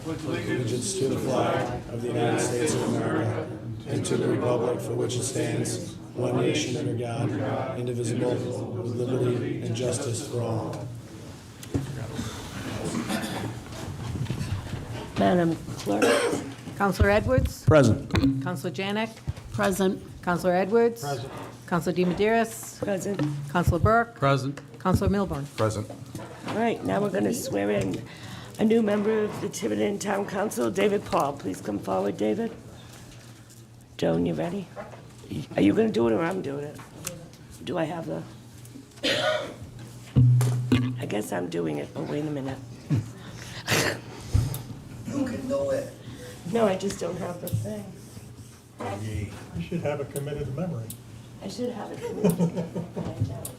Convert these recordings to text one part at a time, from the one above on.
Allegiance to the flag of the United States of America and to the republic for which it stands, one nation under God, indivisible, with liberty and justice for all. Madam Clerk. Councilor Edwards? Present. Councilor Janik? Present. Councilor Edwards? Present. Councilor deMedeiros? Present. Councilor Burk? Present. Councilor Milburn? Present. All right, now we're going to swear in a new member of the Tiverton Town Council, David Paull. Please come forward, David. Joan, you ready? Are you going to do it or I'm doing it? Do I have the... I guess I'm doing it, but wait a minute. You can do it. No, I just don't have the thing. You should have it committed to memory. I should have it. I don't.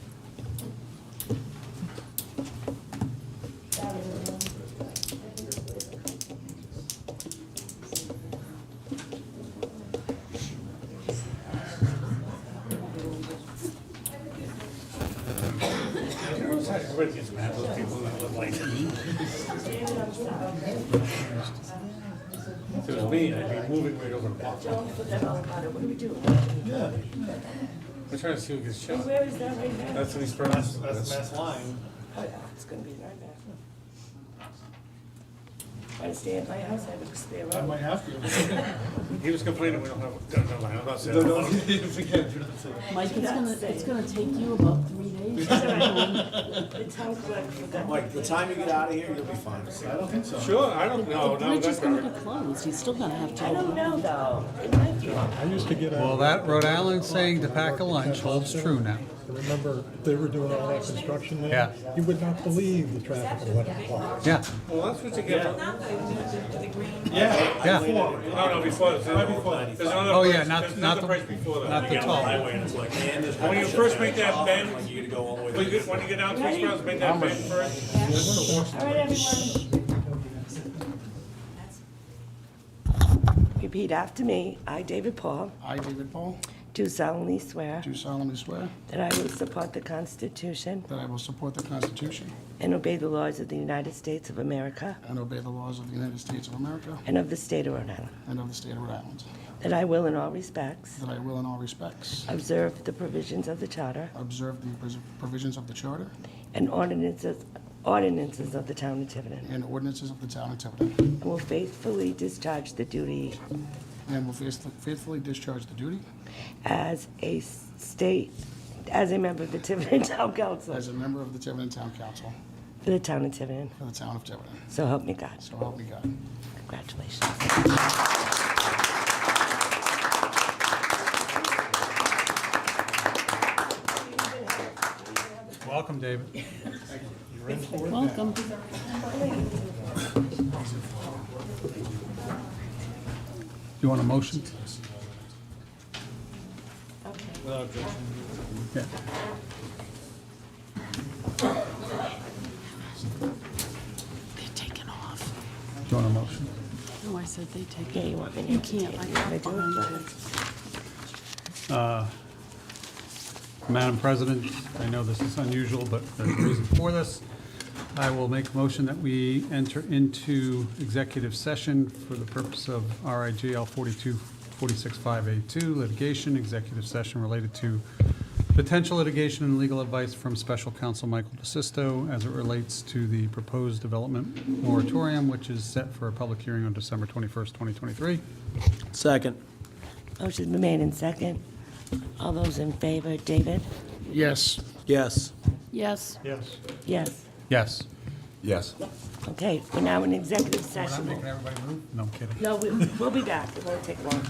If it was me, I'd be moving right over the block. Don't forget all about it. What do we do? We're trying to see who gets shot. Where is that right now? That's what he's trying to. That's Mass Line. Oh, yeah, it's gonna be a nightmare. If I stay at my house, I have a spare room. I might have to. He was complaining we don't have, I'm not saying. Forget it. Mike, it's gonna take you about 3 days. The town clerk forgot. Mike, the time you get out of here, you'll be fine. I don't think so. Sure, I don't know, The no, bridge that's is gonna right. be closed, he's still gonna have I don't to. know, though. It might be. I used to get out. Well, that Rhode Island saying to pack a lunch holds true now. I remember they were doing all that construction there. Yeah. You would not believe the traffic at 11 o'clock. Yeah, Well, that's what you get. yeah. No, before, there's another. Oh, yeah, price- not- there's not another the- price before that. not the tall. And it's like, When you first make that bend, like you gotta go all the way. when you get down 3 miles, make that bend first. All right, everyone. Repeat after me. I, David Paull, I, David Paull, do solemnly swear do solemnly swear that I will support the Constitution that I will support the Constitution and obey the laws of the United States of America and obey the laws of the United States of America and of the state of Rhode Island. and of the state of Rhode Island, That I will, in all respects, that I will in all respects observe the provisions of the Charter observe the provisions of the Charter and ordinances of the town of Tiverton, and ordinances of the town of Tiverton, and will faithfully discharge the duty and will faithfully discharge the duty as a member of the Tiverton Town Council as a member of the Tiverton Town Council for the town of Tiverton. for the town of Tiverton. So help me God. So help me God. Congratulations. Welcome, David. Welcome. You want a motion? Yeah. They're taking off. Do you want a motion? No, I said they take Yeah, it. you want me to? You can't, I They can't do find it? it. Madam President, I know this is unusual, but there's a reason for this. I will make a motion that we enter into executive session for the purpose of RIGL 42465A2 litigation, executive session related to potential litigation and legal advice from Special Counsel Michael DeSisto as it relates to the proposed development moratorium, which is set for a public hearing on December 21st, 2023. Second. Motion's been made in second. All those in favor, David? Yes. Yes. Yes. Yes. Yes. Yes. Yes. Okay, we're now in executive We're not session. making everybody move? No, I'm kidding. No, we'll be back. It won't take long.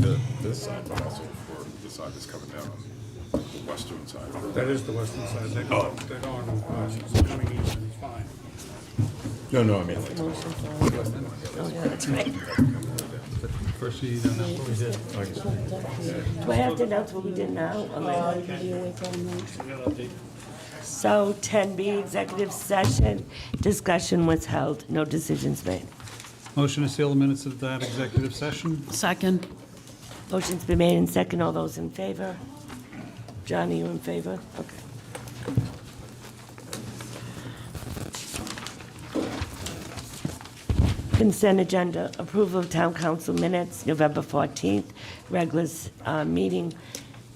this side, but also for the side that's coming down on the western side. That is the western side. They're going, coming east and it's fine. No, I mean, like, Oh, yeah, that's right. First, you don't know what we did. Do I have to announce what we did now? or later? So 10B, executive session, discussion was held, no decisions made. Motion to seal the minutes of that executive session. Second. Motion's been made and second. All those in favor? John, are you in favor? Okay. Consent agenda, approval of town council minutes, November 14th, regular meeting,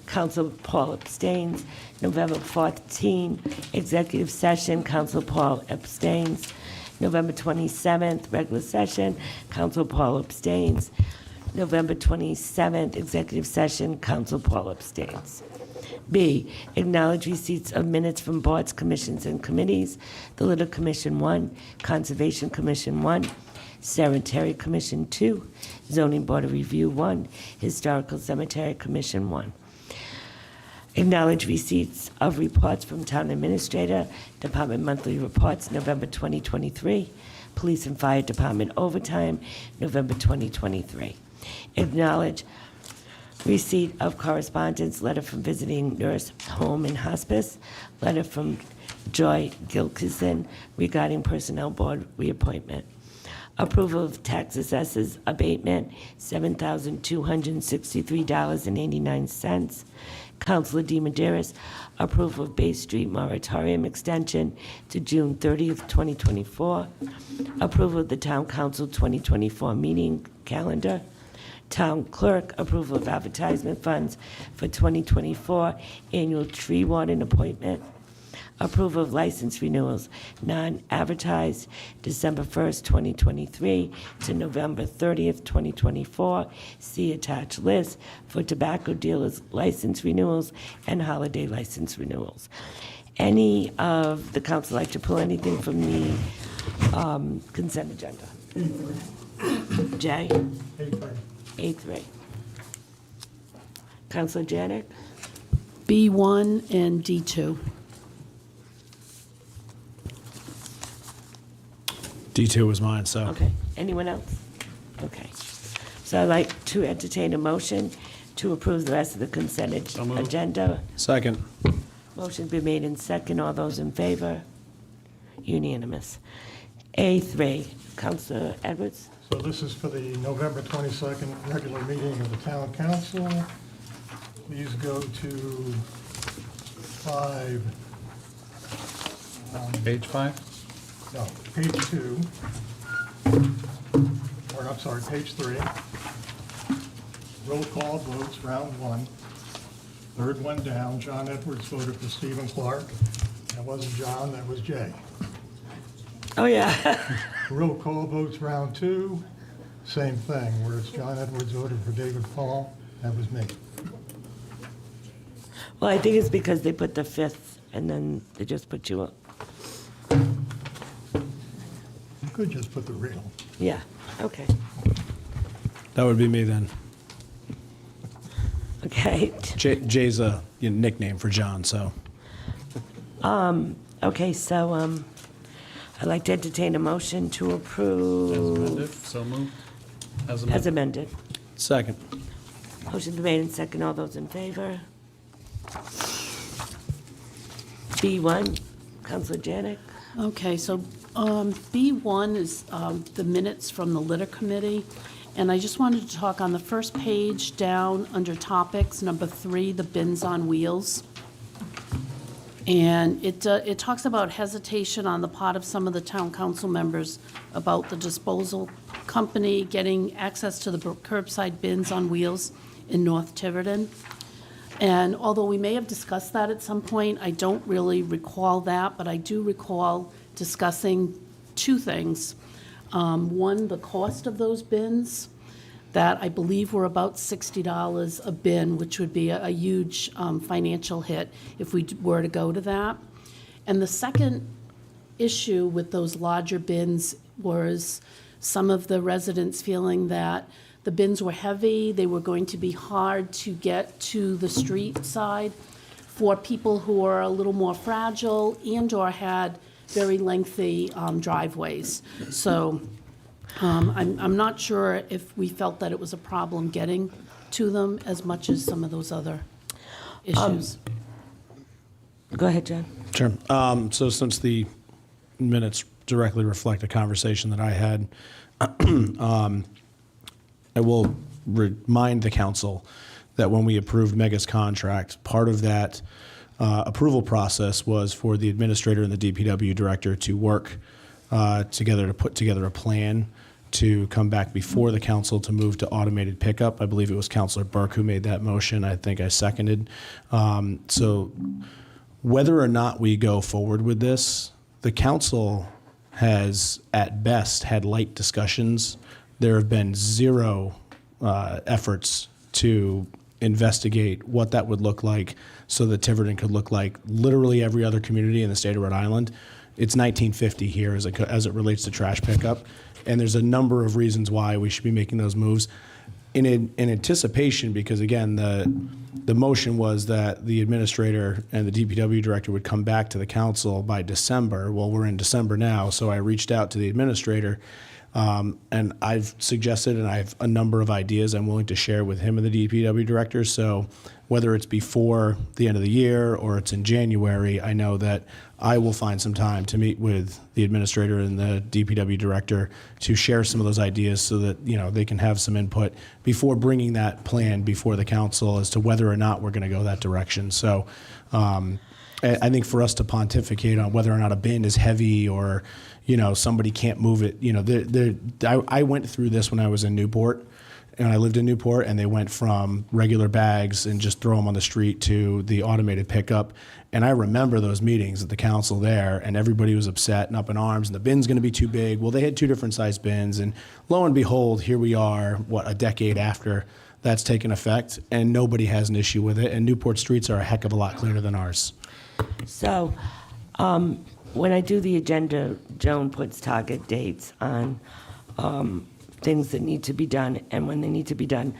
Council Paul abstains. November 14, executive session, Council Paul abstains. November 27th, regular session, Council Paul abstains. November 27th, executive session, Council Paul abstains. B, acknowledge receipts of minutes from boards, commissions, and committees. The Litter Commission 1, Conservation Commission 1, Cemetery Commission 2, Zoning Board of Review 1, Historical Cemetery Commission 1. Acknowledge receipts of reports from Town Administrator, Department Monthly Reports, November 2023, Police and Fire Department Overtime, November 2023. Acknowledge receipt of correspondence, letter from visiting nurse, home and hospice, letter from Joy Gilkeson regarding Personnel Board reappointment. Approval of tax assessors abatement, $7,263.89. Councilor deMedeiros, approval of Bay Street moratorium extension to June 30th, 2024. Approval of the Town Council 2024 meeting calendar. Town Clerk, approval of advertisement funds for 2024 annual tree warden appointment. Approval of license renewals, non-advertised, December 1st, 2023 to November 30th, 2024. See attached list for tobacco dealers' license renewals and holiday license renewals. Any of the council like to pull anything from the consent agenda? Jay? A3. Councilor Janik? B1 and D2. D2 was mine, so. Okay, anyone else? Okay. So I'd like to entertain a motion to approve the rest of the consent agenda. Second. Motion's been made in second. All those in favor? Unanimous. A3, Councilor Edwards? So this is for the November 22nd regular meeting of the Town Council. Please go to 5. Page 5? No, page 2, or I'm sorry, page 3. Roll call votes, round 1. Third one down, John Edwards voted for Stephen Clark. That wasn't John, that was Jay. Oh, yeah. Roll call votes, round 2. Same thing, where it's John Edwards voted for David Paull. That was me. Well, I think it's because they put the 5th and then they just put you up. You could just put the real. Yeah, okay. That would be me then. Okay. Jay's a nickname for John, so. Okay, so I'd like to entertain a motion to As approve amended, so moved. As as amended. amended. Second. Motion's made in second. All those in favor? B1, Councilor Janik? Okay, so B1 is the minutes from the Litter Committee. And I just wanted to talk on the first page down under topics, number 3, the bins on wheels. And it talks about hesitation on the part of some of the town council members about the disposal company getting access to the curbside bins on wheels in North Tiverton. And although we may have discussed that at some point, I don't really recall that, but I do recall discussing 2 things. One, the cost of those bins, that I believe were about $60 a bin, which would be a huge financial hit if we were to go to that. And the second issue with those larger bins was some of the residents feeling that The bins were heavy, they were going to be hard to get to the street side for people who are a little more fragile and/or had very lengthy driveways. So I'm not sure if we felt that it was a problem getting to them as much as some of those other issues. Go ahead, John. Sure. So since the minutes directly reflect a conversation that I had, I will remind the council that when we approved Mega's contract, part of that approval process was for the administrator and the DPW director to work together to put together a plan to come back before the council to move to automated pickup. I believe it was Councilor Burk who made that motion. I think I seconded. So whether or not we go forward with this, the council has at best had light discussions. There have been zero efforts to investigate what that would look like so that Tiverton could look like literally every other community in the state of Rhode Island. It's 1950 here as it relates to trash pickup, and there's a number of reasons why we should be making those moves. In anticipation, because again, the motion was that the administrator and the DPW director would come back to the council by December. Well, we're in December now, so I reached out to the administrator, and I've suggested, and I have a number of ideas I'm willing to share with him and the DPW director. So whether it's before the end of the year or it's in January, I know that I will find some time to meet with the administrator and the DPW director to share some of those ideas so that, you know, they can have some input before bringing that plan before the council as to whether or not we're going to go that direction. So I think for us to pontificate on whether or not a bin is heavy or, you know, somebody can't move it, you know, I went through this when I was in Newport. And I lived in Newport, and they went from regular bags and just throw them on the street to the automated pickup. And I remember those meetings at the council there, and everybody was upset and up in arms, and the bin's going to be too big. Well, they had two different size bins, and lo and behold, here we are, a decade after that's taken effect, and nobody has an issue with it. And Newport streets are a heck of a lot cleaner than ours. So, when I do the agenda, Joan puts target dates on things that need to be done and when they need to be done.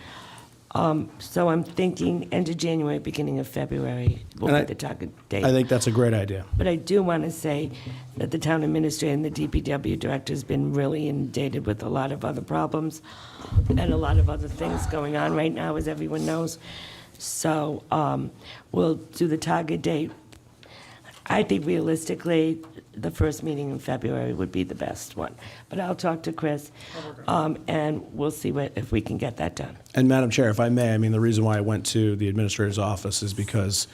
So I'm thinking end of January, beginning of February will be the target date. I think that's a great idea. But I do want to say that the town administrator and the DPW director has been really inundated with a lot of other problems and a lot of other things going on right now, as everyone knows. So we'll do the target date. I think realistically, the first meeting in February would be the best one. But I'll talk to Chris, and we'll see if we can get that done. And Madam Chair, if I may, I mean, the reason why I went to the administrator's office is because,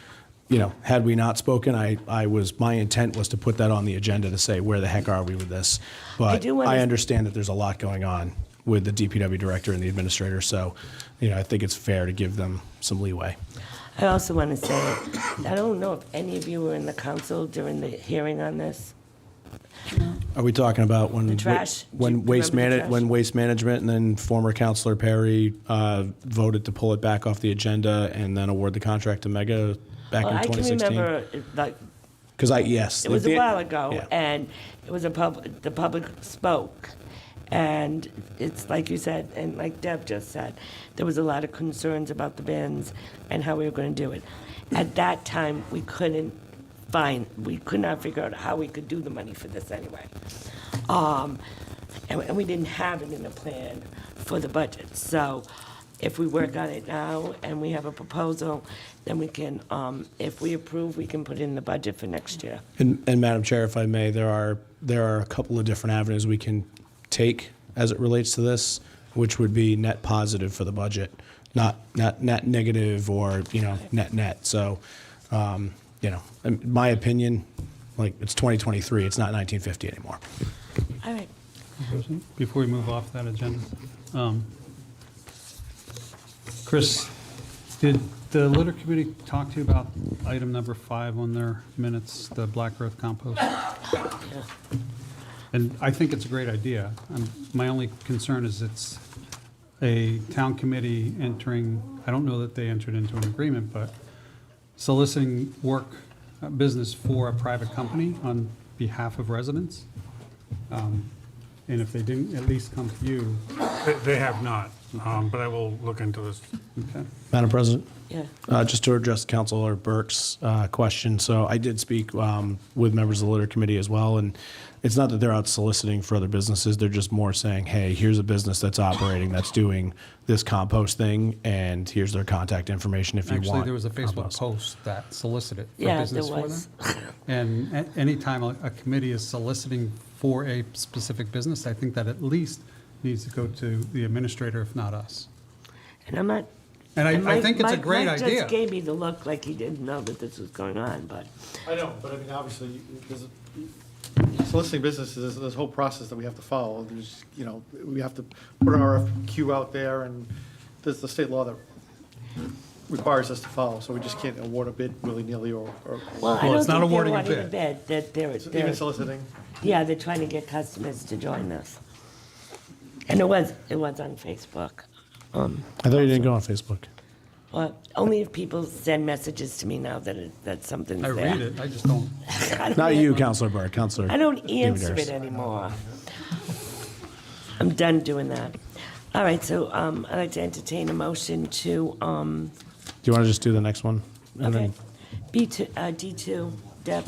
you know, had we not spoken, my intent was to put that on the agenda to say, where the heck are we with this? But I understand that there's a lot going on with the DPW director and the administrator, so, you know, I think it's fair to give them some leeway. I also want to say, I don't know if any of you were in the council during the hearing on this. Are we talking about when The trash. Do you Waste remember the trash? Waste Management and then former Councilor Perry voted to pull it back off the agenda and then award the contract to Mega back in 2016? I can remember, like, Because yes. it was a while ago, Yeah. and it was the public spoke. And it's like you said, and like Deb just said, there was a lot of concerns about the bins and how we were going to do it. At that time, we could not figure out how we could do the money for this anyway. And we didn't have it in the plan for the budget. So if we work on it now and we have a proposal, then we can, if we approve, we can put it in the budget for next year. And Madam Chair, if I may, there are a couple of different avenues we can take as it relates to this, which would be net positive for the budget, not net negative or, you know, net. So, you know, in my opinion, like, it's 2023, it's not 1950 anymore. All right. Before we move off that agenda, Chris, did the litter committee talk to you about item number 5 on their minutes, the black earth compost? And I think it's a great idea. My only concern is it's a town committee entering, I don't know that they entered into an agreement, but soliciting work, business for a private company on behalf of residents. And if they didn't at least come to you, They have not, but I will look into this. okay? Madam President? Yeah. Just to address Councilor Burke's question, so I did speak with members of the litter committee as well, and it's not that they're out soliciting for other businesses, they're just more saying, hey, here's a business that's operating, that's doing this compost thing, and here's their contact information if you want. Actually, there was a Facebook compost. post that solicited for Yeah, business there for was. them. And anytime a committee is soliciting for a specific business, I think that at least needs to go to the administrator, if not us. And I'm not. And I Mike- think it's a Mike- great Mike idea. just gave me the look like he didn't know that this was going on, but, I know, but I mean, obviously, there's soliciting businesses, there's a whole process that we have to follow. There's, you know, we have to put an RFQ out there, and there's the state law that requires us to follow, so we just can't award a bid willy-nilly or well, I Well, don't it's not think they're awarding a wanting a bid. bid, that they're, even soliciting. yeah, they're trying to get customers to join this. And it was on Facebook. I thought you didn't go on Facebook. Well, only if people send messages to me now that something's I there. read it, I just don't. I don't Not know. you, Councilor Burke, Councilor. I don't answer DeMedeiros. it anymore. I'm done doing that. All right, so I'd like to entertain a motion to, Do you want to just do the next one? And okay, then D2, Deb.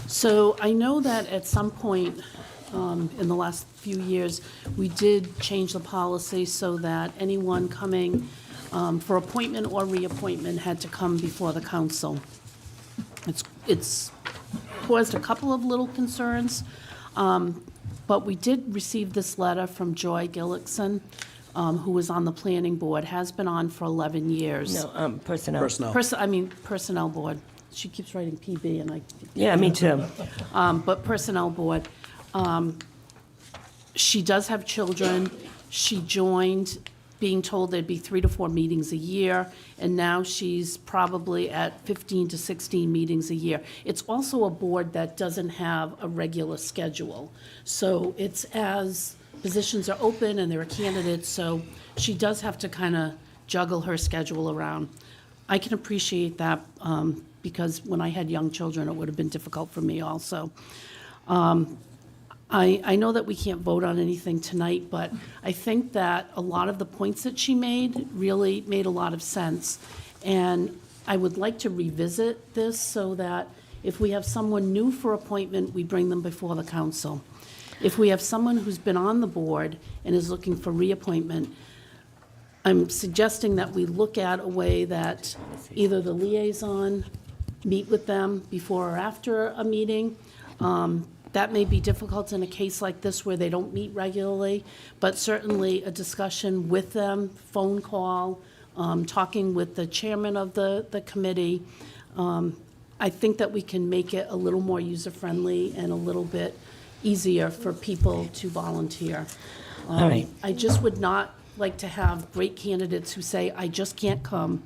So I know that at some point in the last few years, we did change the policy so that anyone coming for appointment or reappointment had to come before the council. It's caused a couple of little concerns, but we did receive this letter from Joy Gilkeson, who was on the planning board, has been on for 11 years. No, personnel. Personnel board. She keeps writing PB, and I. Yeah, me too. But personnel board. She does have children. She joined being told there'd be 3 to 4 meetings a year, and now she's probably at 15 to 16 meetings a year. It's also a board that doesn't have a regular schedule. So it's as positions are open and there are candidates, so she does have to kind of juggle her schedule around. I can appreciate that, because when I had young children, it would have been difficult for me also. I know that we can't vote on anything tonight, but I think that a lot of the points that she made really made a lot of sense. And I would like to revisit this so that if we have someone new for appointment, we bring them before the council. If we have someone who's been on the board and is looking for reappointment, I'm suggesting that we look at a way that either the liaison meet with them before or after a meeting. That may be difficult in a case like this where they don't meet regularly, but certainly a discussion with them, phone call, talking with the chairman of the committee. I think that we can make it a little more user-friendly and a little bit easier for people to volunteer. All right. I just would not like to have great candidates who say, I just can't come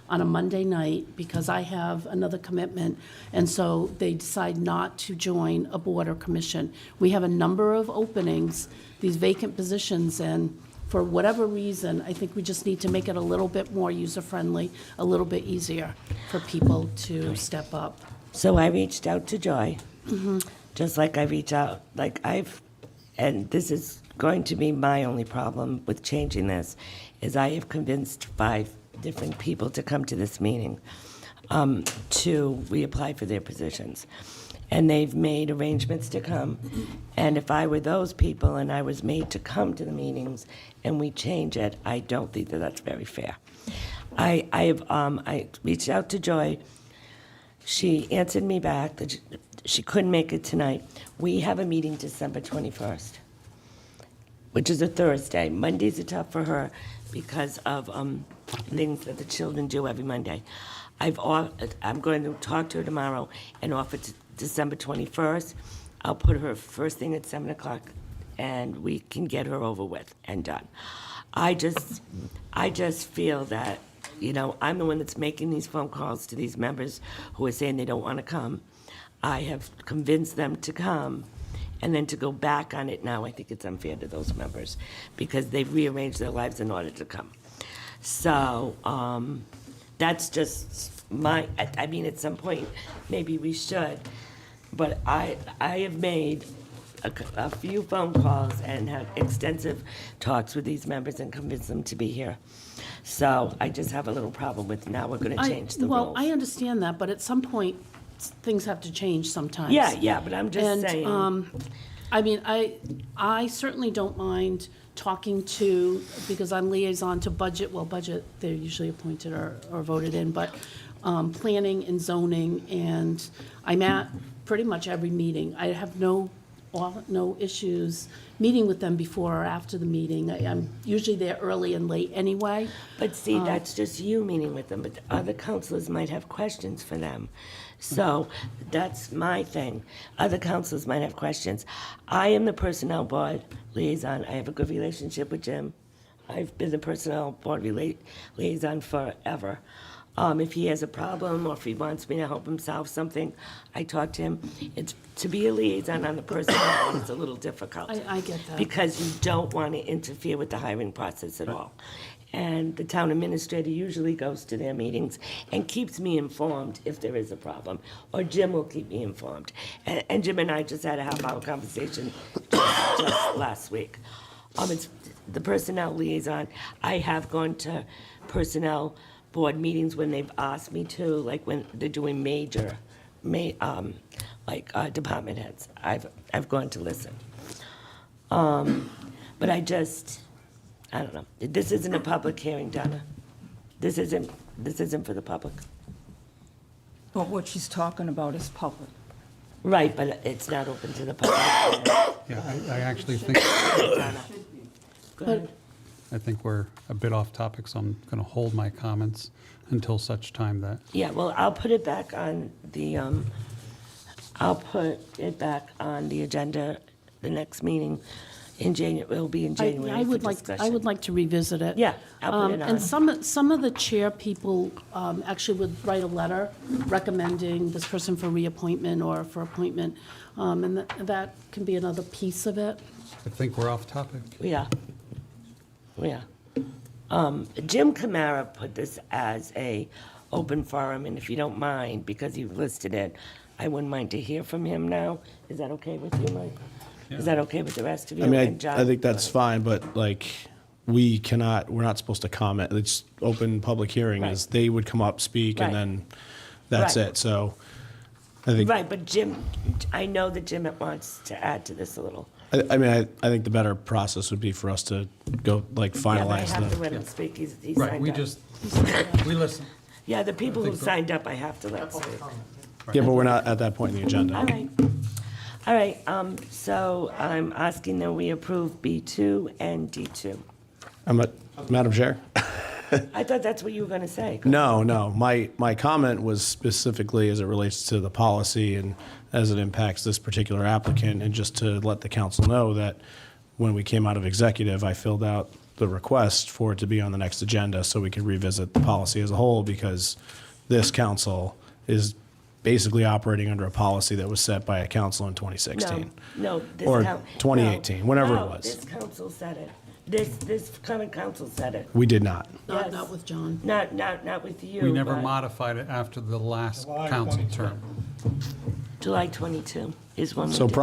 on a Monday night because I have another commitment, and so they decide not to join a board or commission. We have a number of openings, these vacant positions, and for whatever reason, I think we just need to make it a little bit more user-friendly, a little bit easier for people to step up. So I reached out to Joy, just like I reach out, and this is going to be my only problem with changing this, is I have convinced 5 different people to come to this meeting to reapply for their positions. And they've made arrangements to come. And if I were those people and I was made to come to the meetings and we change it, I don't think that that's very fair. I reached out to Joy. She answered me back that she couldn't make it tonight. We have a meeting December 21st, which is a Thursday. Mondays are tough for her because of things that the children do every Monday. I'm going to talk to her tomorrow and offer to December 21st. I'll put her first thing at 7 o'clock, and we can get her over with and done. I just feel that, I'm the one that's making these phone calls to these members who are saying they don't want to come. I have convinced them to come, and then to go back on it now, I think it's unfair to those members because they've rearranged their lives in order to come. So that's just at some point, maybe we should. But I have made a few phone calls and had extensive talks with these members and convinced them to be here. So I just have a little problem with now we're gonna change the rules. Well, I understand that, but at some point, things have to change sometimes. Yeah, but I'm just And, saying. I mean, I certainly don't mind talking to, because I'm liaison to budget, they're usually appointed or voted in, but planning and zoning, and I'm at pretty much every meeting. I have no issues meeting with them before or after the meeting. I'm usually there early and late anyway. But see, that's just you meeting with them, but the other councilors might have questions for them. So that's my thing. Other councilors might have questions. I am the personnel board liaison. I have a good relationship with Jim. I've been the personnel board liaison forever. If he has a problem or if he wants me to help him solve something, I talk to him. It's to be a liaison on the personnel board is a little difficult. I get that. Because you don't want to interfere with the hiring process at all. And the town administrator usually goes to their meetings and keeps me informed if there is a problem, or Jim will keep me informed. And Jim and I just had a half-hour conversation just last week. It's the personnel liaison. I have gone to personnel board meetings when they've asked me to, like when they're doing major, department heads. I've gone to listen. But I don't know. This isn't a public hearing, Donna. This isn't for the public. But what she's talking about is public. Right, but it's not open to the public. Yeah, I actually think, Go ahead. I think we're a bit off topic, so I'm going to hold my comments until such time that, Yeah, well, I'll put it back on the agenda, the next meeting in January. It'll be in January I for would discussion. like to revisit it. Yeah, I'll put it on. And some of the chair people actually would write a letter recommending this person for reappointment or for appointment, and that can be another piece of it. I think we're off topic. Yeah. Jim Camara put this as a open forum, and if you don't mind, because you listed it, I wouldn't mind to hear from him now. Is that okay with you, Mike? Is that okay with the rest of you? I mean, And John? I think that's fine, but we're not supposed to comment. It's open public hearing, Right. is they would come up, speak, and Right. then that's Right. it. So I think, Right, but Jim, I know that Jim wants to add to this a little. I think the better process would be for us to go, Yeah, but I finalize have to the. let him speak. He's Right, signed we up. we listen. Yeah, the people who think so. signed up, I have to let speak. Yeah, but we're not at that point in the agenda. All right, so I'm asking that we approve B2 and D2. Madam Chair? I thought that's what you were going to say. No. My comment was specifically as it relates to the policy and as it impacts this particular applicant, and just to let the council know that when we came out of executive, I filled out the request for it to be on the next agenda so we could revisit the policy as a whole, because this council is basically operating under a policy that was set by a council in 2016. No. Or 2018, whenever it was. This council said it. This current council said it. We did not. Yes. Not with John. Not with you. We never but modified it after the last July council 22. term. July 22 is when we So did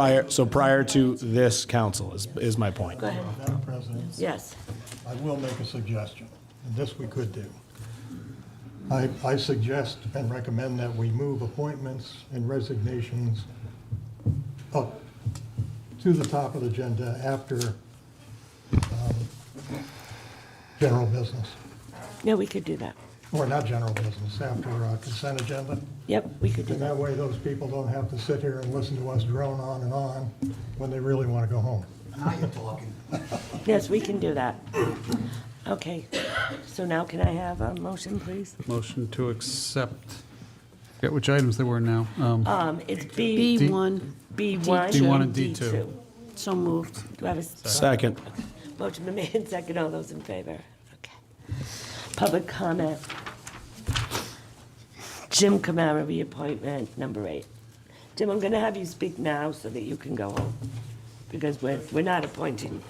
prior to this council is my point. Go ahead. Madam President, Yes. I will make a suggestion, and this we could do. I suggest and recommend that we move appointments and resignations up to the top of the agenda after general business, Yeah, we could do that. or not general business, after consent agenda. Yep, we could do And that. that way, those people don't have to sit here and listen to us drone on and on when they really want to go home. Yes, we can do that. Okay, so now can I have a motion, please? Motion to accept, forget which items there were now. It's B, B1, B1. D1 and D2. so moved. Do I have a Second. motion been made and second? All those in favor? Okay. Public comment. Jim Camara, reappointment, number 8. Jim, I'm going to have you speak now so that you can go home, because we're not appointing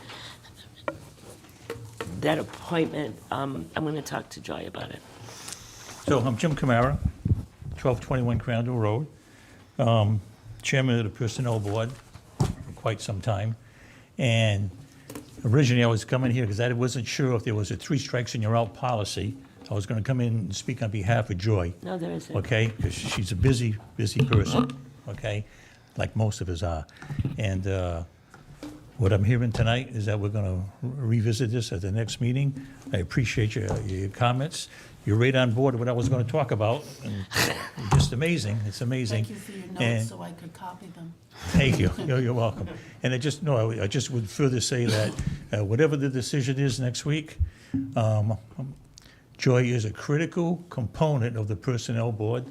that appointment. I'm going to talk to Joy about it. So I'm Jim Camara, 1221 Crandall Road, Chairman of the Personnel Board. quite some time. And originally, I was coming here because I wasn't sure if there was a 3 strikes and you're out policy. I was going to come in and speak on behalf of Joy. No, there isn't. Okay, because she's a busy person, okay, like most of us are. And what I'm hearing tonight is that we're going to revisit this at the next meeting. I appreciate your comments. You're right on board with what I was going to talk about, and just amazing. It's amazing. Thank you for your And- notes so I could copy them. Thank you. You're welcome. And I just would further say that whatever the decision is next week, Joy is a critical component of the Personnel Board.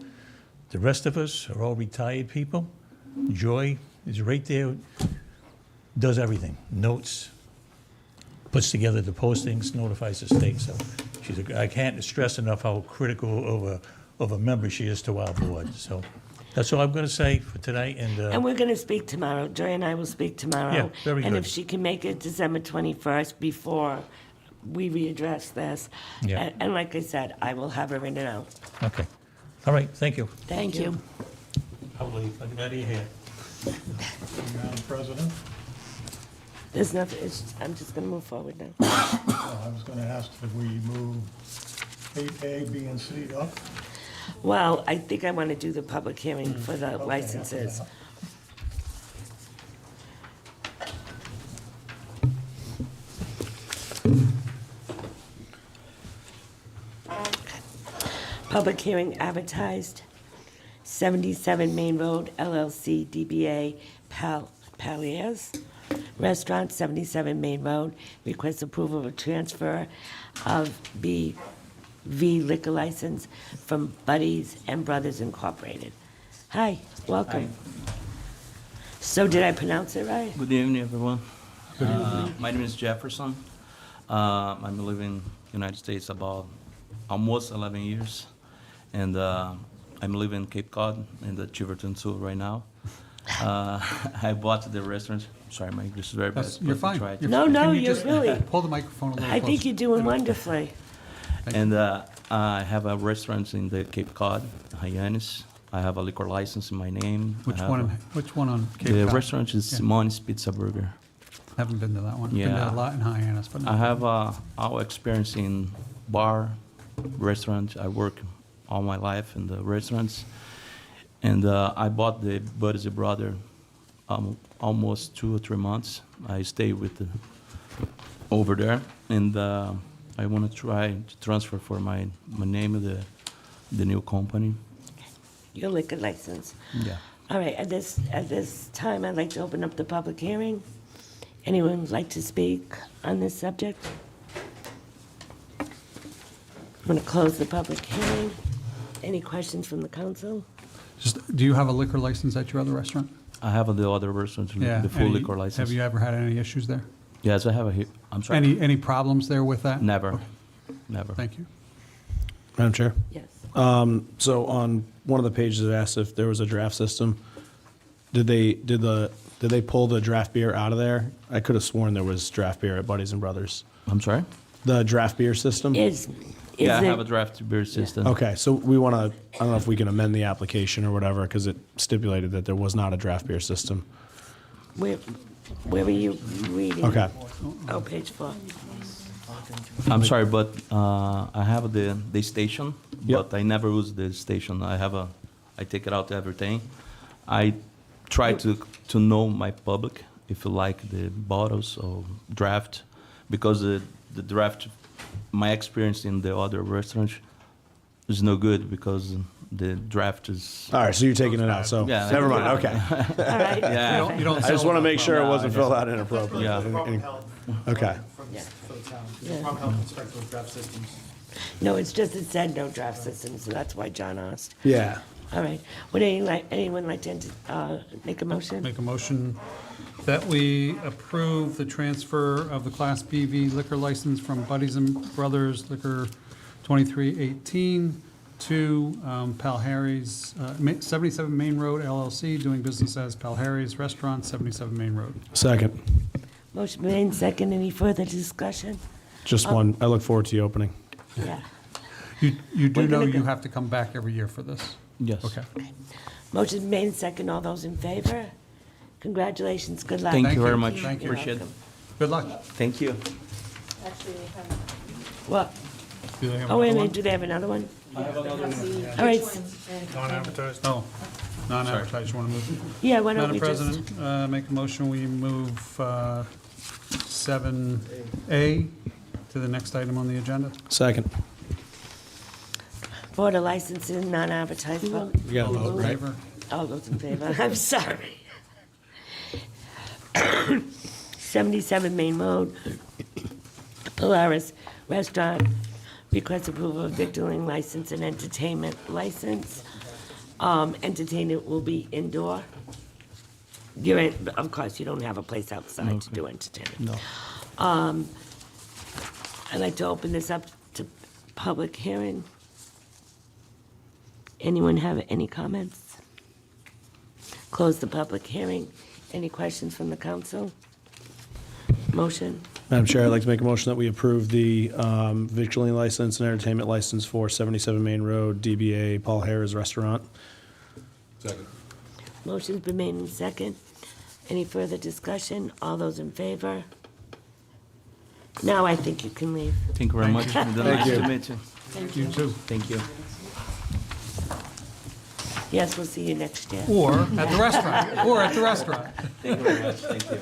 The rest of us are all retired people. Joy is right there, does everything, notes, puts together the postings, notifies the state. So I can't stress enough how critical of a member she is to our board. So that's all I'm going to say for tonight. And we're going to speak tomorrow. Joy and I will speak tomorrow. Yeah, very And good. if she can make it December 21st before we readdress this. Yeah. And like I said, I will have her in and out. Okay. All right, thank you. Thank you. I'll leave. I'm out of your hair. Madam President, There's nothing, I'm just going to move forward now. I was going to ask that we move 8A, B, and C up. Well, I think I want to do the public hearing for the Okay, licenses. Public hearing advertised, 77 Main Road LLC, DBA Palhares Restaurant, 77 Main Road, requests approval of transfer of BV liquor license from Buddies and Brothers Incorporated. Hi, welcome. So did I pronounce it right? Good evening, everyone. My name is Jefferson. I'm living in the United States about almost 11 years. And I'm living in Cape Cod in the Tiverton Zoo right now. I bought the restaurant. Sorry, my English is very bad. You're but fine. try it. You're No, fine. no, Can you you're just really- Pull the microphone a little I think closer. you're doing wonderfully. And I have a restaurant in the Cape Cod, Hyannis. I have a liquor license in my name. Which I have one on Cape The Cod? restaurant is Yeah. Simone's Pizza Burger. Haven't been to that one. Been to Yeah. a lot in Hyannis, but not. I have our experience in bar, restaurant. I work all my life in the restaurants. And I bought the Buddy's Brother almost 2 or 3 months. I stay over there, and I want to try to transfer for my name of the new company. Your liquor license. Yeah. All right, at this time, I'd like to open up the public hearing. Anyone would like to speak on this subject? I'm going to close the public hearing. Any questions from the council? Do you have a liquor license at your other restaurant? I have the other restaurant, Yeah. the full Any- liquor license. Have you ever had any issues there? Yes, I have I'm sorry. Any problems there with that? Never. Okay. Never. Thank you. Madam Chair? Yes. So on one of the pages it asked if there was a draft system. Did they pull the draft beer out of there? I could have sworn there was draft beer at Buddies and Brothers. I'm sorry? The draft beer system? Is Yeah, I it- have a draft beer system. Okay, so we want to, I don't know if we can amend the application or whatever, because it stipulated that there was not a draft beer system. Where were you reading? Okay. Oh, page 4. I'm sorry, but I have the station, Yep. but I never use the station. I take it out everything. I try to know my public if you like the bottles or draft, because the draft, my experience in the other restaurants is no good because the draft is. All right, so you're taking it out, so, Yeah, never I mind, take it okay. All right. Yeah. perfect. You don't I just want to make sure it Yeah, wasn't I filled out inappropriately. Yeah. Any- Okay. For the town. Yeah. Department of Health inspects those draft systems. No, it's just it said no draft system, so that's why John asked. Yeah. All right. Would anyone like to make a motion? Make a motion that we approve the transfer of the Class BV liquor license from Buddies and Brothers Liquor 2318 to Palhares, 77 Main Road LLC, doing business as Palhares Restaurant, 77 Main Road. Second. Motion made, second. Any further discussion? Just one. I look forward to the opening. Yeah. You do We're know gonna you go- have to come back every year for this? Yes. Okay. Motion made, second. All those in favor? Congratulations, good luck. Thank you very much. Thank you. Appreciate it. Good luck. Thank you. What? Do they have Oh, wait a another minute, one? do they have another one? All right, Non-advertised? Oh, non-advertised, you want to move? yeah, why don't Madam we just? President, make a motion, we move 7A to the next item on the agenda. Second. Board of Licensing, non-advertised vote. You got to All vote, those in right? favor? All those in favor, I'm sorry. 77 Main Road, Palhares Restaurant, request approval of victualling license and entertainment license. Entertainment will be indoor. You're, of course, you don't have a place outside to do entertainment. No. I'd like to open this up to public hearing. Anyone have any comments? Close the public hearing. Any questions from the council? Motion? Madam Chair, I'd like to make a motion that we approve the victualling license and entertainment license for 77 Main Road, DBA Palhares Restaurant. Second. Motion's been made in second. Any further discussion? All those in favor? Now I think you can leave. Thank you very much. Nice to meet you. You too. Thank you. Yes, we'll see you next year. Or at the restaurant, or at the restaurant. Thank you very much. Thank you.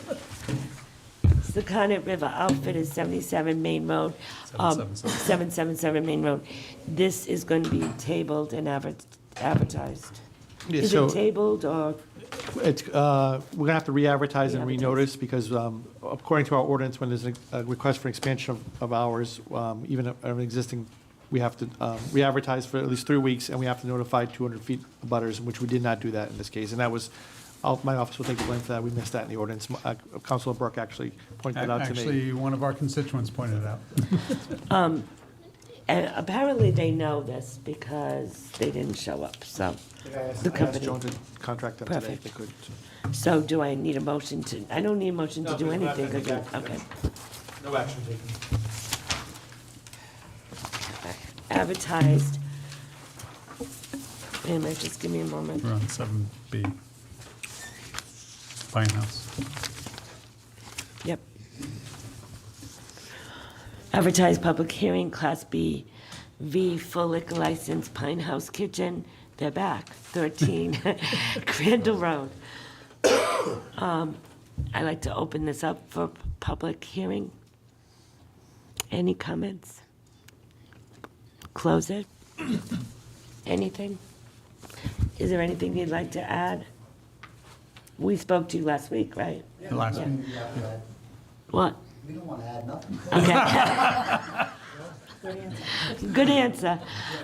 Sakonnet River Outfitters, 77 Main Road. 777 Main Road. This is going to be tabled and advertised. Yeah, Is so it tabled or? it's, we're gonna have to re-advertise and renotice because according to our ordinance, when there's a request for expansion of hours, even an existing, we have to re-advertise for at least 3 weeks and we have to notify 200 feet of butters, which we did not do that in this case. And that was, my office will take the blame for that. We missed that in the ordinance. Councilor Burke actually pointed it out to me. Actually, one of our constituents pointed it out. And apparently they know this because they didn't show up, so. The I asked company. Joan to contract them today if they could. So do I need a motion to, I don't need a motion to do anything, okay. No action taken. Advertised. Wait a minute, just give me a moment. We're on 7B. Pine House. Yep. Advertised public hearing, Class B, V, full liquor license, Pine House Kitchen, they're back, 13 Crandall Road. I'd like to open this up for public hearing. Any comments? Close it. Anything? Is there anything you'd like to add? We spoke to you last week, right? Last Yeah. one. What? We don't want to add nothing. Okay. Good answer.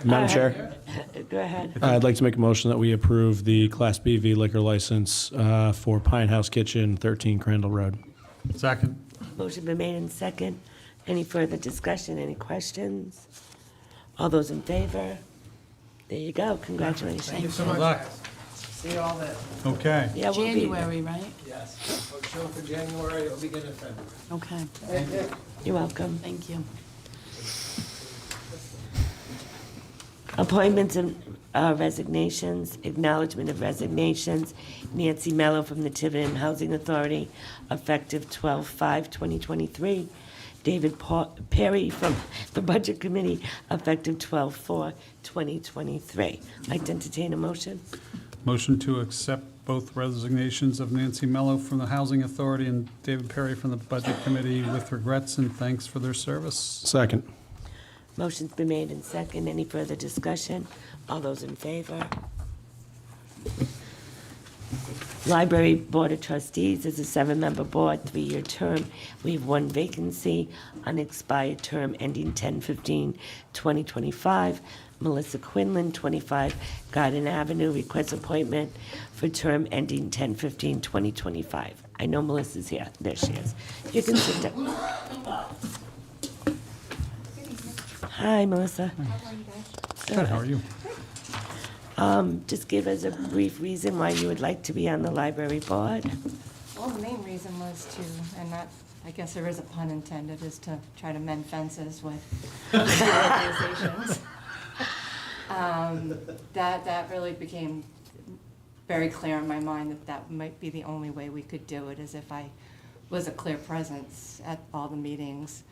Madam All right. Chair? Go ahead. I'd like to make a motion that we approve the Class BV liquor license for Pine House Kitchen, 13 Crandall Road. Second. Motion been made in second. Any further discussion, any questions? All those in favor? There you go, congratulations. Good luck. See you all then. Okay. Yeah, we'll be, January, right? Yes. We'll show for January, it'll begin in February. Okay, you're welcome. thank you. Appointments and resignations, acknowledgement of resignations. Nancy Mello from the Tiverton Housing Authority, effective 12/5/2023. David Perry from the Budget Committee, effective 12/4/2023. Like to entertain a motion? Motion to accept both resignations of Nancy Mello from the Housing Authority and David Perry from the Budget Committee with regrets and thanks for their service. Second. Motion's been made in second. Any further discussion? All those in favor? Library Board of Trustees is a 7-member board, 3-year term. We have 1 vacancy, unexpired term ending 10/15/2025. Melissa Quinlan, 25 Garden Avenue, requests appointment for term ending 10/15/2025. I know Melissa's here. There she is. You can sit down. Hi, Melissa. Good, how are you? Just give us a brief reason why you would like to be on the library board. Well, the main reason was to, and that, I guess there is a pun intended, is to try to mend fences with organizations. That really became very clear in my mind that that might be the only way we could do it, is if I was a clear presence at all the meetings.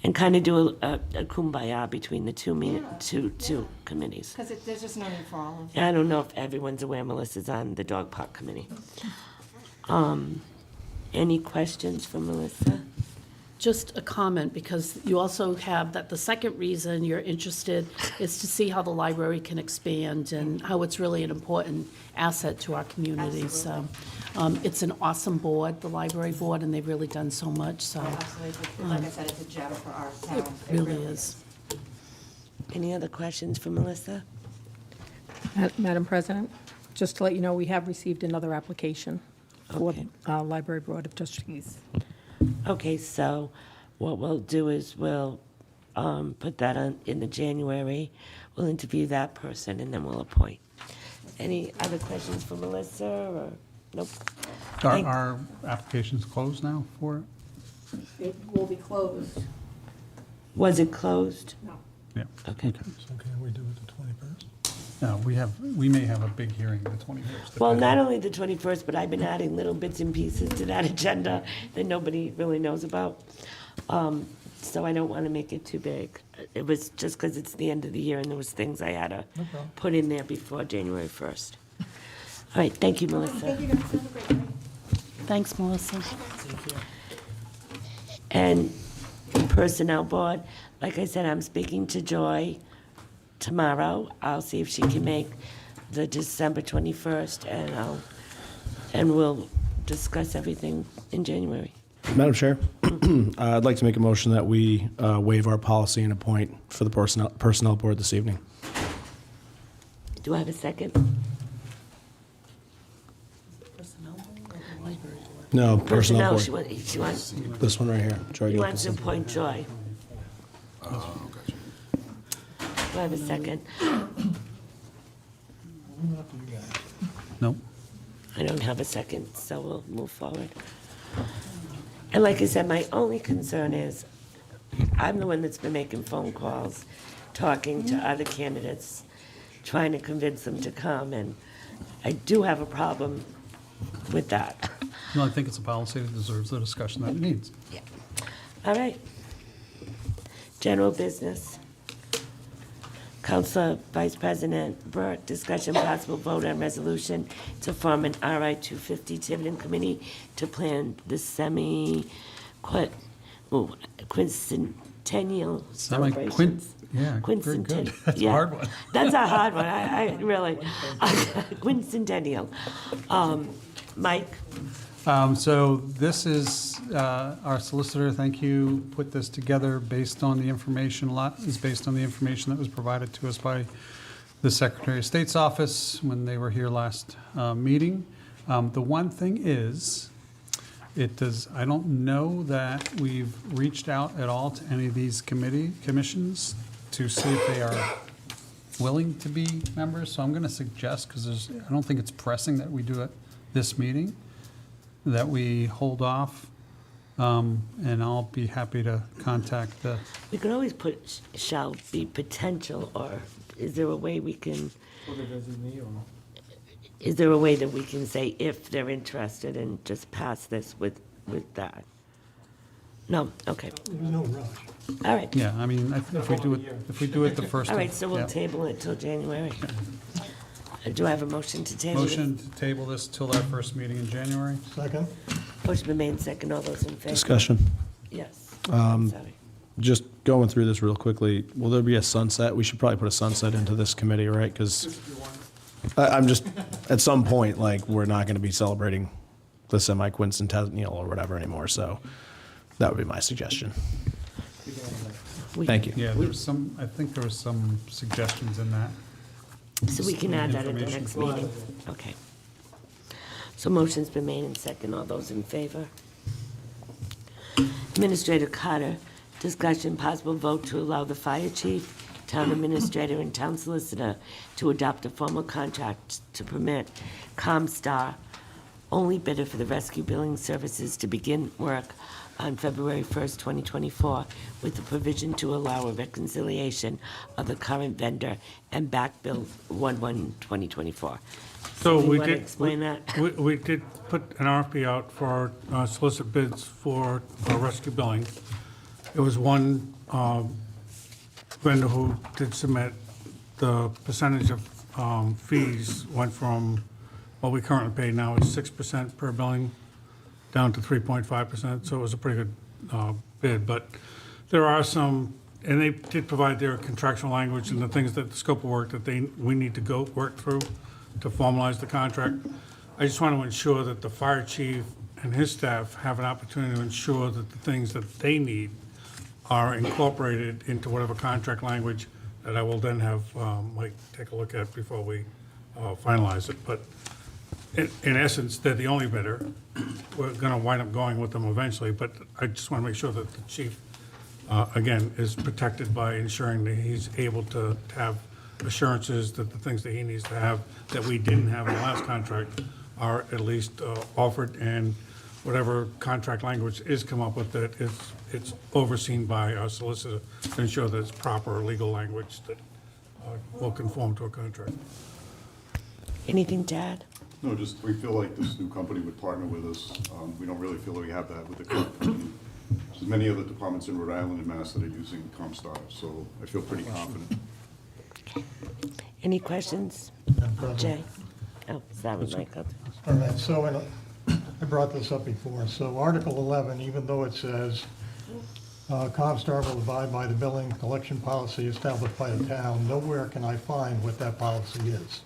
And kind of do a kumbaya between the two committees. Because there's just no need for all of them. I don't know if everyone's aware Melissa's on the dog park committee. Any questions for Melissa? Just a comment, because you also have that the second reason you're interested is to see how the library can expand and how it's really an important asset to our community. So it's an awesome board, the library board, and they've really done so much, so. Absolutely. Like I said, it's a gem for our town. It really is. Any other questions for Melissa? Madam President, just to let you know, we have received another application for Okay. the Library Board of Trustees. Okay, so what we'll do is we'll put that on in the January. We'll interview that person and then we'll appoint. Any other questions for Melissa or, nope? Are applications closed now for it? It will be closed. Was it closed? No. Yeah. Okay. So can we do it the 21st? No, we may have a big hearing the 21st. Well, not only the 21st, but I've been adding little bits and pieces to that agenda that nobody really knows about. So I don't want to make it too big. It was just because it's the end of the year and there was things I had to put in there before January 1st. All right, thank you, Melissa. Thank you guys. Have a great night. Thanks, Melissa. And Personnel Board, like I said, I'm speaking to Joy tomorrow. I'll see if she can make the December 21st, and we'll discuss everything in January. Madam Chair, I'd like to make a motion that we waive our policy and appoint for the Personnel Board this evening. Do I have a second? No, Personnel Board. She wants, This one right here, Joy he wants to Gilkeson. appoint Joy. Do I have a second? No? I don't have a second, so we'll move forward. And like I said, my only concern is, I'm the one that's been making phone calls, talking to other candidates, trying to convince them to come, and I do have a problem with that. No, I think it's a policy that deserves the discussion that it needs. Yeah. All right. General business. Councilor Vice President Burk, discussion possible vote on resolution to form an RI250 Tiverton Committee to plan the quincentennial celebrations. Yeah, very good. Quincenten- That's a yeah. hard one. That's a hard one, I really, quincentennial. Mike? So this is, our solicitor, thank you, put this together based on the information, a lot is based on the information that was provided to us by the Secretary of State's office when they were here last meeting. The one thing is, I don't know that we've reached out at all to any of these commissions to see if they are willing to be members. So I'm going to suggest, because I don't think it's pressing that we do it this meeting, that we hold off, and I'll be happy to contact the, We could always put shall be potential, or is there a way we can, is there a way that we can say if they're interested and just pass this with that? No, okay, There's no rush. all right. yeah, I mean, if we do it the first. All right, so we'll yeah. table it till January. Do I have a motion to table it? Motion to table this till our first meeting in January. Second? Motion been made, second, all those in favor? Discussion. Yes. Um, Sorry. Just going through this real quickly, will there be a sunset? We should probably put a sunset into this committee, right? Because I'm just, at some point, like, we're not going to be celebrating the semi-quincentennial or whatever anymore, so that would be my suggestion. Thank you. Yeah, there's some, I think there was some suggestions in that. So we can add that at the next Information. meeting? Okay. So motion's been made and second, all those in favor? Administrator Cotta, discussion possible vote to allow the fire chief, town administrator, and town solicitor to adopt a formal contract to permit COMSTAR only bidder for the rescue billing services to begin work on February 1st, 2024, with the provision to allow a reconciliation of the current vendor and back bill 1/1/2024. So You we wanna did. explain that? We did put an RFP out for solicit bids for rescue billing. It was one vendor who did submit. The percentage of fees went from what we currently pay now is 6% per billing down to 3.5%, so it was a pretty good bid. But there are some, and they did provide their contractual language and the things that the scope of work that we need to go work through to formalize the contract. I just want to ensure that the fire chief and his staff have an opportunity to ensure that the things that they need are incorporated into whatever contract language that I will then have Mike take a look at before we finalize it. But in essence, they're the only bidder. We're going to wind up going with them eventually, but I just want to make sure that the chief, again, is protected by ensuring that he's able to have assurances that the things that he needs to have that we didn't have in the last contract are at least offered, and whatever contract language is come up with, that it's overseen by our solicitor to ensure that it's proper legal language that will conform to a contract. Anything to add? No, just, we feel like this new company would partner with us. We don't really feel that we have that with the current company. There's many other departments in Rhode Island and Mass that are using COMSTAR, so I feel pretty confident. Any questions? Jay? Oh, sorry, Michael. All right, so I brought this up before. So Article 11, even though it says COMSTAR will abide by the billing collection policy established by the town, nowhere can I find what that policy is.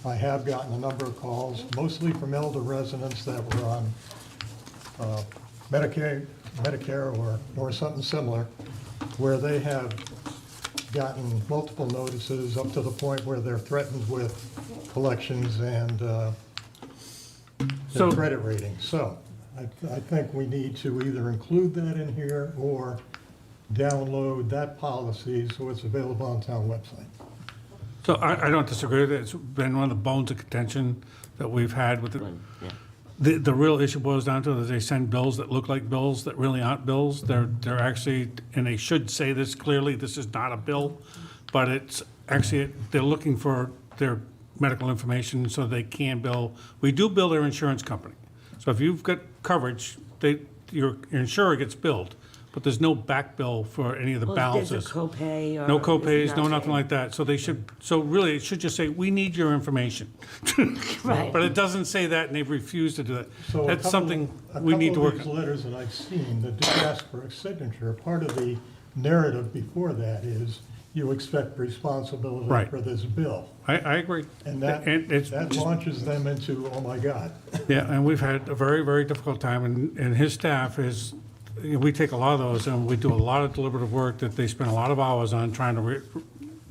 I have gotten a number of calls, mostly from elder residents that were on Medicare or something similar, where they have gotten multiple notices up to the point where they're threatened with collections and their credit rating. So I think we need to either include that in here or download that policy so it's available on town website. So I don't disagree with it. It's been one of the bones of contention that we've had with it. The real issue boils down to is they send bills that look like bills that really aren't bills. They're actually, and they should say this clearly, this is not a bill, but it's actually, they're looking for their medical information so they can bill. We do bill their insurance company. So if you've got coverage, your insurer gets billed, but there's no back bill for any of the balances. There's a copay or... No copays, no nothing like that. So they should, so really, it should just say, we need your information. Right. But it doesn't say that, and they've refused to do that. So That's something we need to A work couple on. of these letters that I've seen that do ask for a signature, part of the narrative before that is you expect responsibility Right. for this bill. I agree. And that it's launches them into, oh my God. Yeah, and we've had a very, very difficult time, and his staff is, we take a lot of those, and we do a lot of deliberative work that they spend a lot of hours on trying to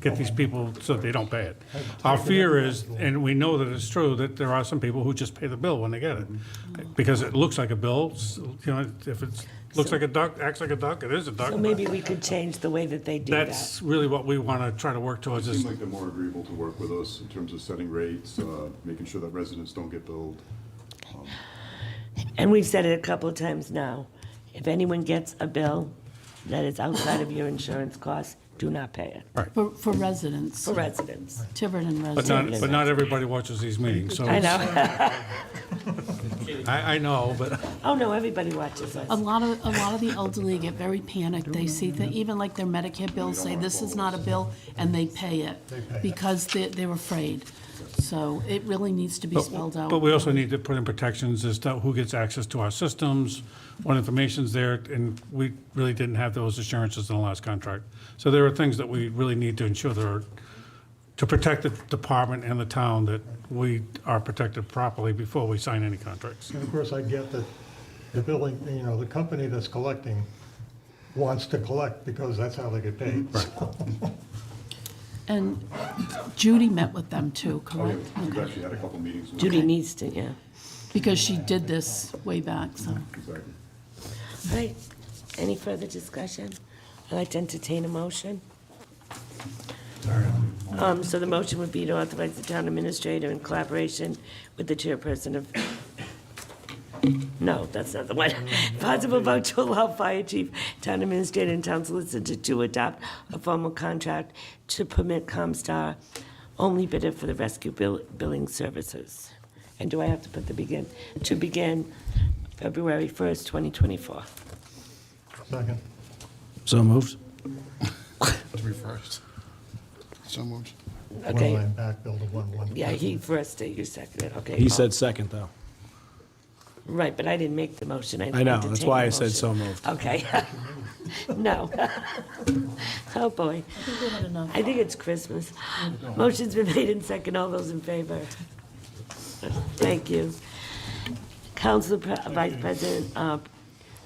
get these people so they don't pay it. Our fear is, and we know that it's true, that there are some people who just pay the bill when they get it. Because it looks like a bill, you know, if it looks like a duck, acts like a duck, it is a duck. So maybe we could change the way that they do that. That's really what we want to try to work towards. It Is seems like they're more agreeable to work with us in terms of setting rates, making sure that residents don't get billed. And we've said it a couple of times now. If anyone gets a bill that is outside of your insurance costs, do not pay it. For residents. For residents. Tiverton But residents. not everybody watches these meetings, so. I know. I know, but. Oh, no, everybody watches us. A lot of the elderly get very panicked. They see that even like their Medicare bills say, this is not a bill, and they pay it because they're afraid. So it really needs to be spelled out. But we also need to put in protections as to who gets access to our systems, what information's there, and we really didn't have those assurances in the last contract. So there are things that we really need to ensure that are, to protect the department and the town, that we are protected properly before we sign any contracts. And of course, I get that the billing, you know, the company that's collecting wants to collect because that's how they get paid. And Judy met with them too, Oh, yeah, correct? we've actually had a couple meetings. with Judy them. needs to, yeah. Because she did this way back, so. Exactly. All right, any further discussion? I'd like to entertain a motion. Sorry. So the motion would be to authorize the town administrator in collaboration with the chairperson of, no, that's not the one. Possible vote to allow fire chief, town administrator, and town solicitor to adopt a formal contract to permit COMSTAR only bidder for the rescue billing services. And do I have to put to begin February 1st, 2024? Second. So moved. Three first. So moved. One Okay, line back, Bill, to 1-1. yeah, he first, you seconded, okay. He said second, though. Right, but I didn't make the motion. I know, that's entertained why the I said motion. so moved. Okay. No. Oh, boy. I think we had enough. I think it's Christmas. Motion's been made and second. All those in favor? Thank you. Councilor, Vice President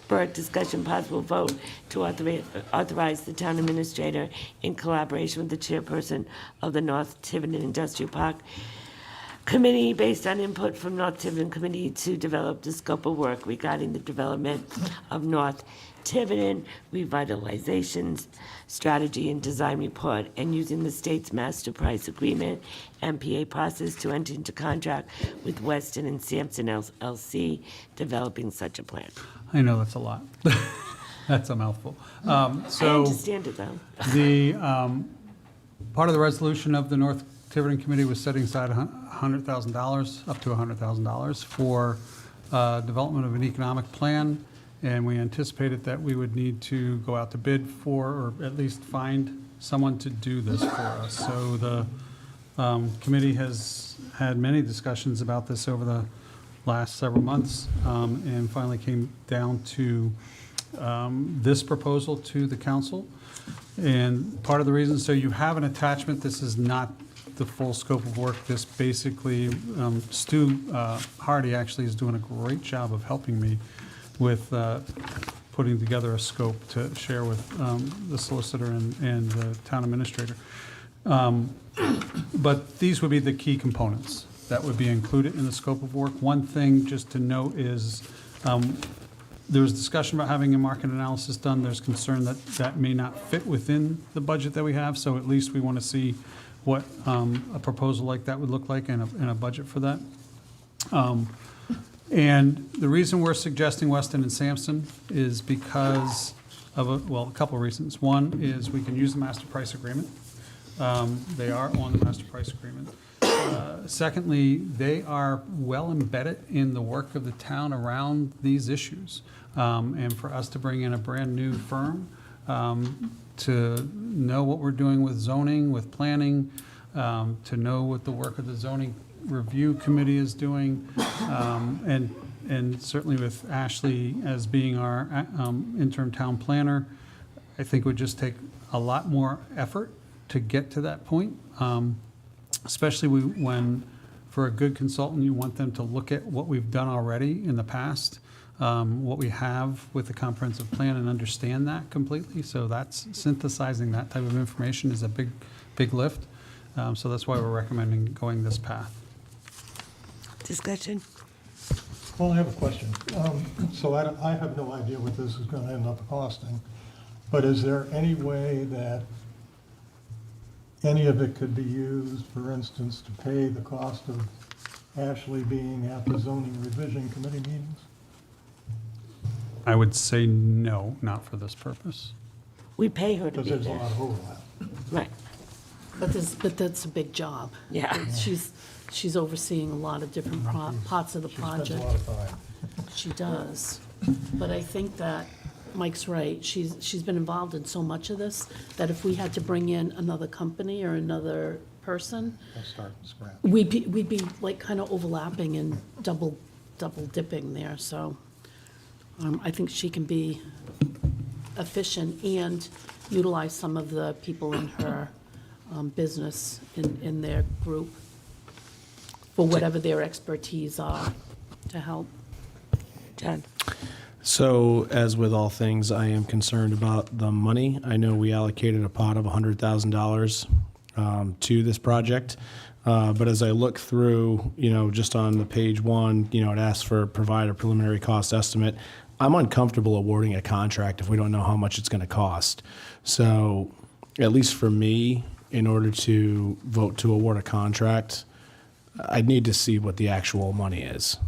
Burk, discussion possible vote to authorize the town administrator in collaboration with the chairperson of the North Tiverton Industrial Park Committee, based on input from North Tiverton Committee, to develop the scope of work regarding the development of North Tiverton Revitalization Strategy and Design Report, and using the state's master price agreement, MPA process, to enter into contract with Weston and Sampson LLC, developing such a plan. I know that's a lot. That's a mouthful. I So understand it, though. the, part of the resolution of the North Tiverton Committee was setting aside $100,000, up to $100,000 for development of an economic plan. And we anticipated that we would need to go out to bid for, or at least find someone to do this for us. So the committee has had many discussions about this over the last several months, and finally came down to this proposal to the council. And part of the reason, so you have an attachment, this is not the full scope of work. This basically, Stu Hardy actually is doing a great job of helping me with putting together a scope to share with the solicitor and the town administrator. But these would be the key components that would be included in the scope of work. One thing just to note is there was discussion about having a market analysis done. There's concern that that may not fit within the budget that we have, so at least we want to see what a proposal like that would look like and a budget for that. And the reason we're suggesting Weston and Sampson is because of, a couple of reasons. One is we can use the master price agreement. They are on the master price agreement. Secondly, they are well embedded in the work of the town around these issues. And for us to bring in a brand-new firm to know what we're doing with zoning, with planning, to know what the work of the zoning review committee is doing, and certainly with Ashley as being our interim town planner, I think would just take a lot more effort to get to that point, especially when, for a good consultant, you want them to look at what we've done already in the past, what we have with the comprehensive plan, and understand that completely. So that's synthesizing that type of information is a big lift. So that's why we're recommending going this path. Discussion? Well, I have a question. So I have no idea what this is going to end up costing, but is there any way that any of it could be used, for instance, to pay the cost of Ashley being at the zoning revision committee meetings? I would say no, not for this purpose. We pay her to Because be there's a there. lot of overlap. Right, But that's a big job. yeah. She's overseeing a lot of different parts of the She spends project. a lot of time. She does. But I think that Mike's right. She's been involved in so much of this that if we had to bring in another company or another person, I'll start from scratch. we'd be like kind of overlapping and double dipping there. So I think she can be efficient and utilize some of the people in her business in their group for whatever their expertise are to help. John? So, as with all things, I am concerned about the money. I know we allocated a pot of $100,000 to this project, but as I look through, just on the page one, it asks for provide a preliminary cost estimate. I'm uncomfortable awarding a contract if we don't know how much it's going to cost. So, at least for me, in order to vote to award a contract, I'd need to see what the actual money is.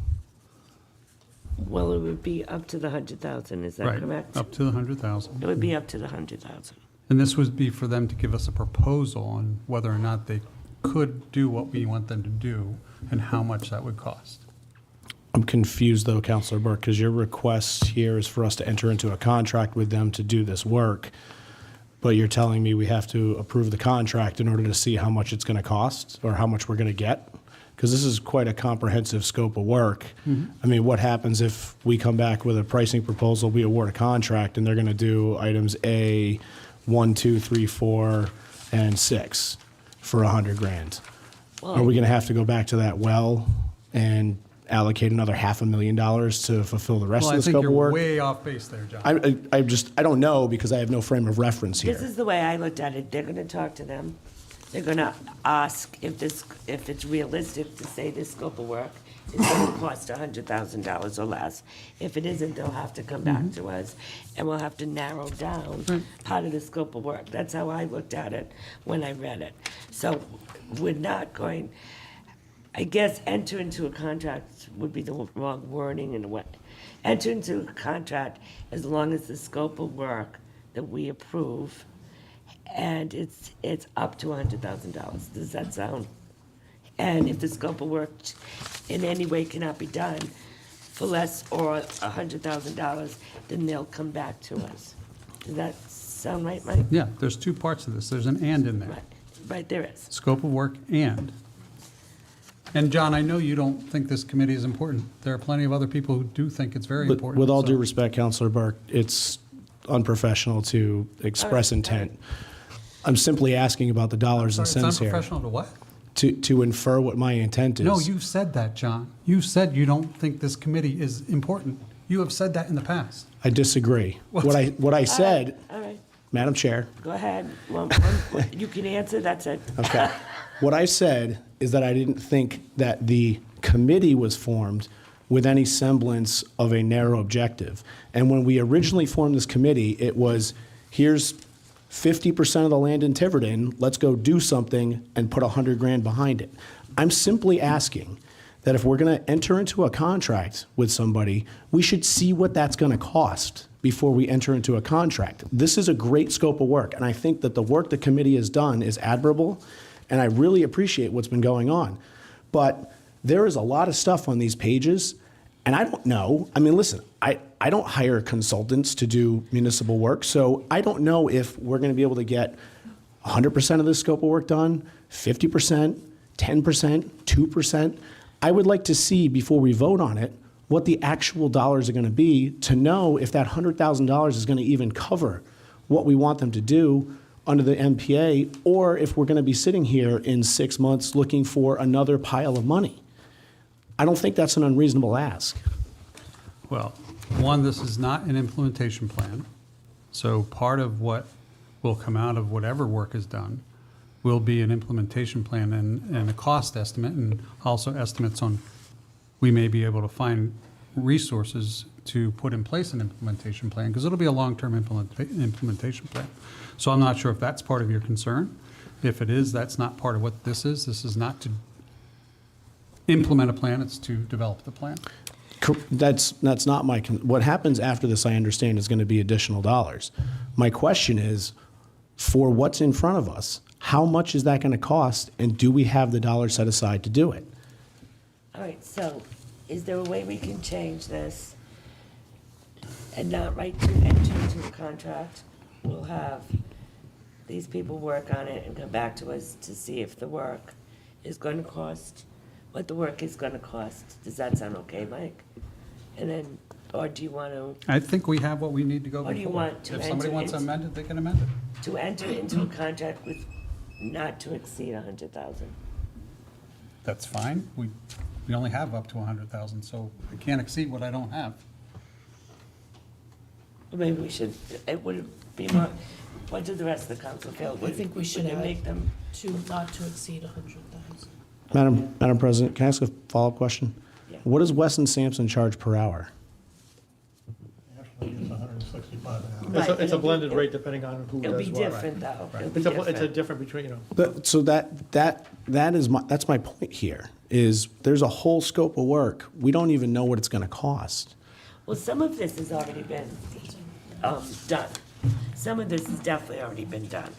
Well, it would be up to the 100,000, is that Right, correct? up to the 100,000. It would be up to the 100,000. And this would be for them to give us a proposal on whether or not they could do what we want them to do and how much that would cost. I'm confused though, Councilor Burke, because your request here is for us to enter into a contract with them to do this work, but you're telling me we have to approve the contract in order to see how much it's going to cost or how much we're going to get? Because this is quite a comprehensive scope of work. I mean, what happens if we come back with a pricing proposal, we award a contract, and they're going to do items A, 1, 2, 3, 4, and 6 for $100,000? Are we going to have to go back to that well and allocate another $500,000 to fulfill the rest Well, of I the think scope you're of work? way off base there, John. I don't know because I have no frame of reference here. This is the way I looked at it. They're gonna talk to them. They're gonna ask if it's realistic to say this scope of work is gonna cost $100,000 or less. If it isn't, they'll have to come back to us, and we'll have to narrow down part of the scope of work. That's how I looked at it when I read it. So we're not going, I guess, enter into a contract would be the wrong wording in a way. Enter into a contract as long as the scope of work that we approve, and it's up to $100,000. Does that sound? And if the scope of work in any way cannot be done for less or $100,000, then they'll come back to us. Does that sound right, Mike? Yeah, there's two parts of this. There's an and in there. Right, there is. Scope of work and. And John, I know you don't think this committee is important. There are plenty of other people who do think it's very But important. with all so- due respect, Councilor Burke, it's unprofessional to express intent. I'm simply asking about the dollars and Sorry, cents it's here. unprofessional to what? To infer what my intent is. No, you've said that, John. You said you don't think this committee is important. You have said that in the past. I disagree. What? What I said, All right, Madam Chair, go ahead. You can answer, that's it. okay. What I said is that I didn't think that the committee was formed with any semblance of a narrow objective. And when we originally formed this committee, it was, here's 50% of the land in Tiverton, let's go do something and put $100,000 behind it. I'm simply asking that if we're going to enter into a contract with somebody, we should see what that's going to cost before we enter into a contract. This is a great scope of work, and I think that the work the committee has done is admirable, and I really appreciate what's been going on. But there is a lot of stuff on these pages, and I don't know. I mean, listen, I don't hire consultants to do municipal work, so I don't know if we're going to be able to get 100% of this scope of work done, 50%, 10%, 2%. I would like to see, before we vote on it, what the actual dollars are going to be to know if that $100,000 is going to even cover what we want them to do under the MPA, or if we're going to be sitting here in 6 months looking for another pile of money. I don't think that's an unreasonable ask. Well, one, this is not an implementation plan. So part of what will come out of whatever work is done will be an implementation plan and a cost estimate, and also estimates on, we may be able to find resources to put in place an implementation plan, because it'll be a long-term implementation plan. So I'm not sure if that's part of your concern. If it is, that's not part of what this is. This is not to implement a plan, it's to develop the plan. That's not my, what happens after this, I understand, is going to be additional dollars. My question is, for what's in front of us, how much is that going to cost, and do we have the dollars set aside to do it? All right, so is there a way we can change this and not write to enter into a contract? We'll have these people work on it and come back to us to see if the work is going to cost, what the work is going to cost. Does that sound okay, Mike? And then, or do you want to, I think we have what we need to go before. Or do you want to If somebody enter wants to into- amend it, they can amend it. to enter into a contract with not to exceed 100,000? That's fine. We only have up to 100,000, so I can't exceed what I don't have. Or maybe we should, it would be more, what did the rest of the council feel? I think we should Would it add make them, not to exceed 100,000. Madam President, can I ask a follow-up question? Yeah. What does Weston Sampson charge per hour? Actually, it's $65 an hour. Right, It's a but blended rate depending on who does what. It'll be different, though. It'll be It's a different. different between, you know. So that's my point here, is there's a whole scope of work. We don't even know what it's gonna cost. Well, some of this has already been done. Some of this has definitely already been done.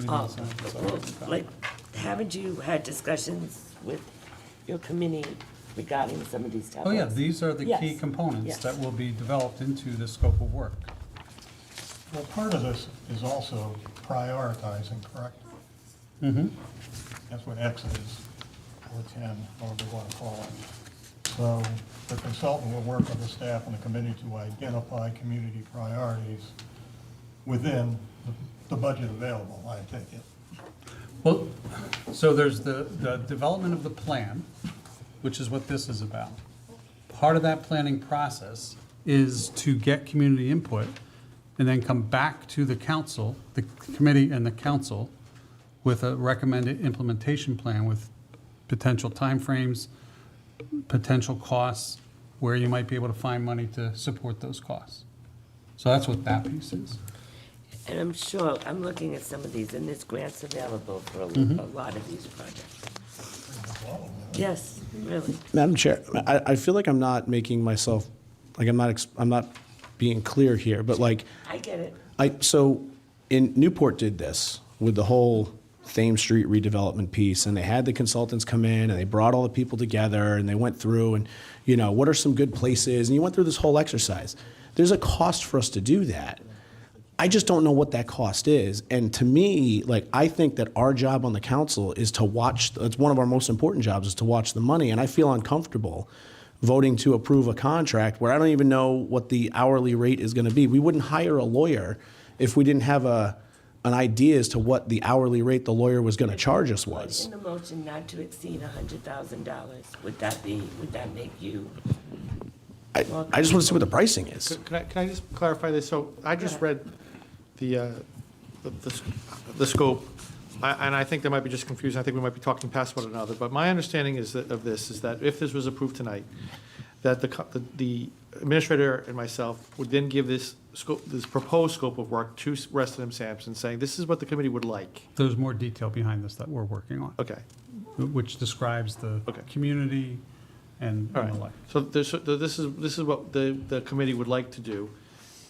Well, like, haven't you had discussions with your committee regarding some of these topics? Oh, yeah, these are the key Yes. components Yes. that will be developed into the scope of work. Well, part of this is also prioritizing, correct? Mm-hmm. That's what X is, or 10, however you want to call it. So the consultant will work with the staff and the committee to identify community priorities within the budget available, I take it. Well, so there's the development of the plan, which is what this is about. Part of that planning process is to get community input and then come back to the council, the committee and the council, with a recommended implementation plan with potential timeframes, potential costs, where you might be able to find money to support those costs. So that's what that piece is. And I'm sure, I'm looking at some of these, and there's grants available for a lot of these projects. Yes, really. Madam Chair, I feel like I'm not making myself, like I'm not being clear here, but like, I get it. So in Newport did this with the whole Thames Street redevelopment piece, and they had the consultants come in and they brought all the people together and they went through and, you know, what are some good places? And you went through this whole exercise. There's a cost for us to do that. I just don't know what that cost is. And to me, like, I think that our job on the council is to watch, it's one of our most important jobs, is to watch the money. And I feel uncomfortable voting to approve a contract where I don't even know what the hourly rate is gonna be. We wouldn't hire a lawyer if we didn't have an idea as to what the hourly rate the lawyer was gonna charge us was. In the motion not to exceed $100,000, would that make you? I just wanna see what the pricing is. Can I just clarify this? So I just read the scope, and I think there might be just confusion. I think we might be talking past one another. But my understanding is that if this was approved tonight, that the administrator and myself would then give this proposed scope of work to Reston and Sampson, saying this is what the committee would like. There's more detail behind this that we're working on. Okay. Which describes the community and All the right. like. So this is what the committee would like to do.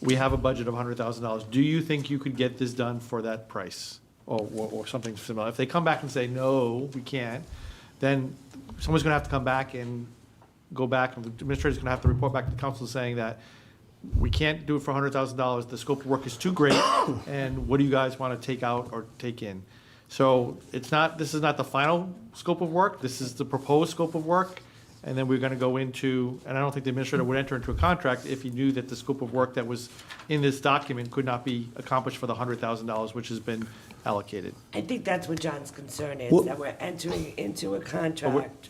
We have a budget of $100,000. Do you think you could get this done for that price or something similar? If they come back and say, no, we can't, then someone's going to have to come back and go back, and the administrator's going to have to report back to the council saying that we can't do it for $100,000. The scope of work is too great, and what do you guys want to take out or take in? So this is not the final scope of work. This is the proposed scope of work. And then we're going to go into, and I don't think the administrator would enter into a contract if he knew that the scope of work that was in this document could not be accomplished for the $100,000 which has been allocated. I think that's what John's concern is, Well- that we're entering into a contract.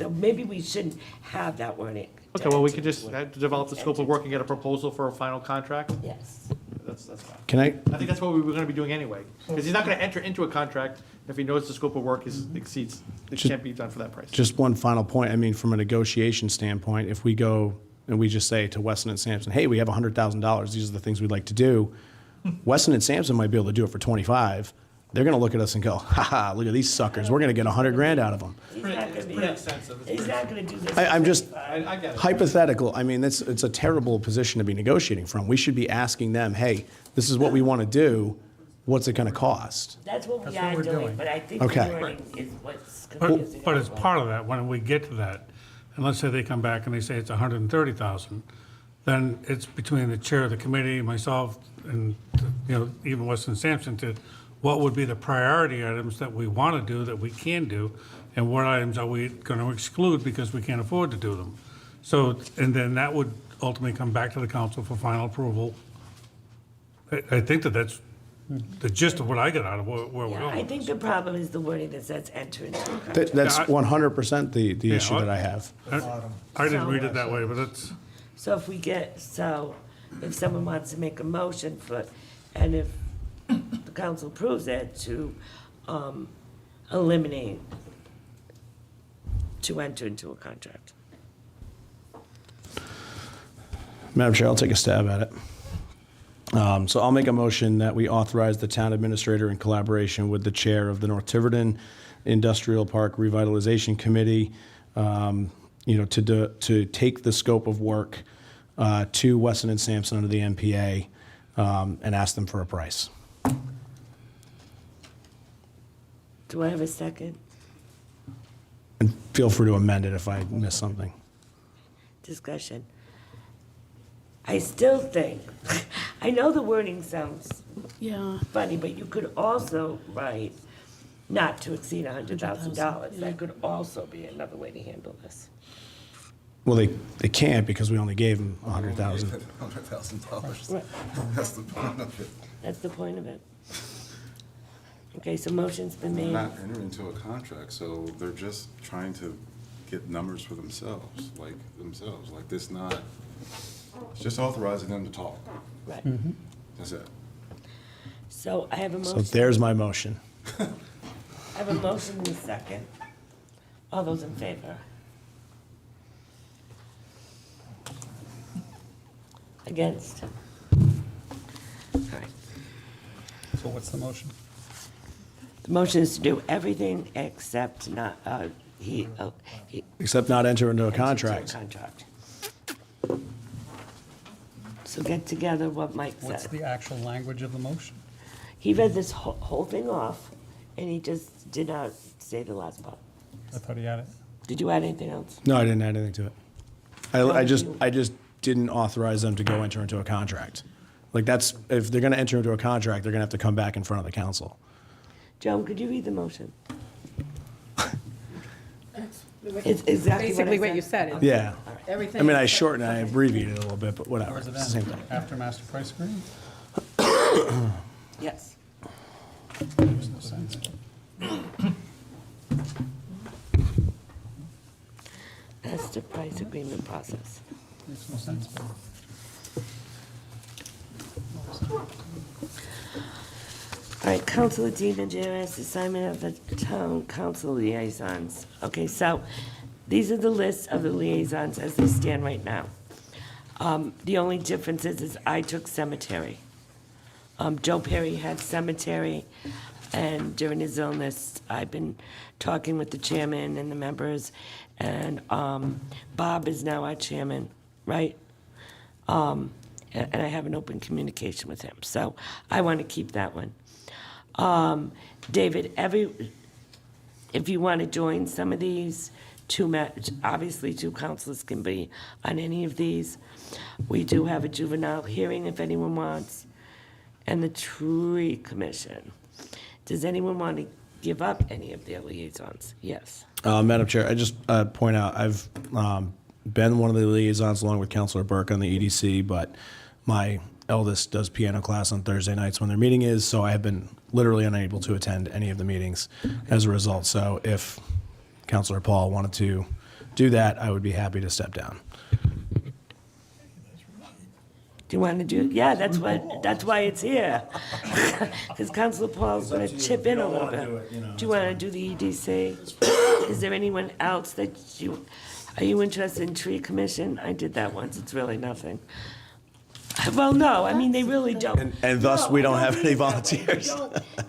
Maybe we shouldn't have that wording. Okay, well, we could just develop the scope of work and get a proposal for a final contract. Yes. That's fine. Can I, I think that's what we were going to be doing anyway. Because he's not going to enter into a contract if he knows the scope of work exceeds, it can't be done for that price. just one final point, I mean, from a negotiation standpoint, if we go and we just say to Weston and Sampson, hey, we have $100,000, these are the things we'd like to do, Weston and Sampson might be able to do it for 25. They're gonna look at us and go, ha, look at these suckers, we're gonna get $100,000 out of them. He's not gonna be, he's not gonna do this. I'm just I get it. hypothetical, I mean, it's a terrible position to be negotiating from. We should be asking them, hey, this is what we wanna do, what's it gonna cost? That's what we That's what are we're doing, doing. but I think the Okay. wording is what's confusing. But as everyone. part of that, when we get to that, and let's say they come back and they say it's 130,000, then it's between the chair of the committee, myself, and, even Weston Sampson to, what would be the priority items that we want to do, that we can do, and what items are we going to exclude because we can't afford to do them? So, and then that would ultimately come back to the council for final approval. I think that's the gist of what I get out of where we're Yeah, I going. think the problem is the wording that says enter into a contract. That's Yeah, I- 100% the Yeah, issue that I have. I didn't read it that way, but it's, So if someone wants to make a motion and if the council approves it, to eliminate, to enter into a contract. Madam Chair, I'll take a stab at it. So I'll make a motion that we authorize the town administrator in collaboration with the chair of the North Tiverton Industrial Park Revitalization Committee, to take the scope of work to Weston and Sampson under the MPA and ask them for a price. Do I have a second? And feel free to amend it if I miss something. Discussion. I still think, I know the wording sounds Yeah. funny, but you could also write not to exceed $100,000. That could also be another way to handle this. Well, they can't because we only gave them $100,000. $100,000. Right. That's the point of it. That's the point of it. Okay, so motion's been made. Not entering into a contract, so they're just trying to get numbers for themselves. Like this not, it's just authorizing them to talk. Right. That's it. So I have a So motion. there's my motion. I have a motion and a second. All those in favor? Against? All right. So what's the motion? The motion is to do everything except not, Except not enter into a Contract. contract. Contract. So get together what Mike What's said. the actual language of the motion? He read this whole thing off, and he just did not say the last part. I thought he had it. Did you add anything else? No, I didn't add anything to it. I just didn't authorize them to go enter into a contract. Like that's, if they're gonna enter into a contract, they're gonna have to come back in front of the council. Joan, could you read the motion? It's exactly Basically what what I you said. said. Yeah. Everything. I mean, I shortened and I abbreviated it a little bit, but whatever, Where's it it's the same end? thing. After master price agreement? Yes. Makes no sense. That's the price agreement process. Makes no sense. All right, Councilor deMedeiros, assignment of the town council liaisons. Okay, so these are the lists of the liaisons as they stand right now. The only difference is I took cemetery. Joe Perry had cemetery, and during his illness, I've been talking with the chairman and the members, and Bob is now our chairman, right? And I have an open communication with him, so I want to keep that one. David, if you want to join some of these, obviously two councilors can be on any of these. We do have a juvenile hearing if anyone wants, and the tree commission. Does anyone want to give up any of their liaisons? Yes. Madam Chair, I just point out, I've been one of the liaisons along with Councilor Burk on the EDC, but my eldest does piano class on Thursday nights when their meeting is, so I have been literally unable to attend any of the meetings as a result. So if Councilor Paull wanted to do that, I would be happy to step down. Do you want to do, yeah, that's why it's here. Because Councilor Paul's going to chip in a little bit. Do you want to do the EDC? Is there anyone else that are you interested in tree commission? I did that once, it's really nothing. Well, no, I mean, they really don't. And thus, No, we I don't have mean any that way. volunteers.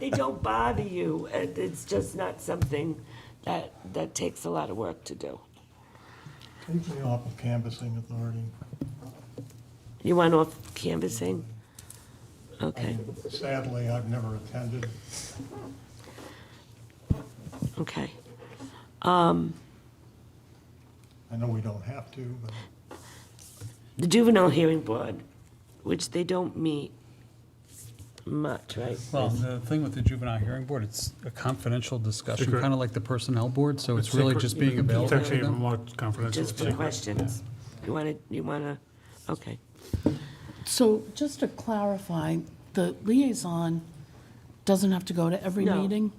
They don't bother you. It's just not something that takes a lot of work to do. Take me off of canvassing authority. You want off canvassing? Okay, Sadly, I've never attended. okay. I know we don't have to, but The juvenile hearing board, which they don't meet much, right? Well, the thing with the juvenile hearing board, it's a confidential discussion, kind of like the personnel board, so it's really just being available It's to actually even them. more confidential. Just for questions. You want to, okay. So just to clarify, the liaison doesn't have to go to every No. meeting?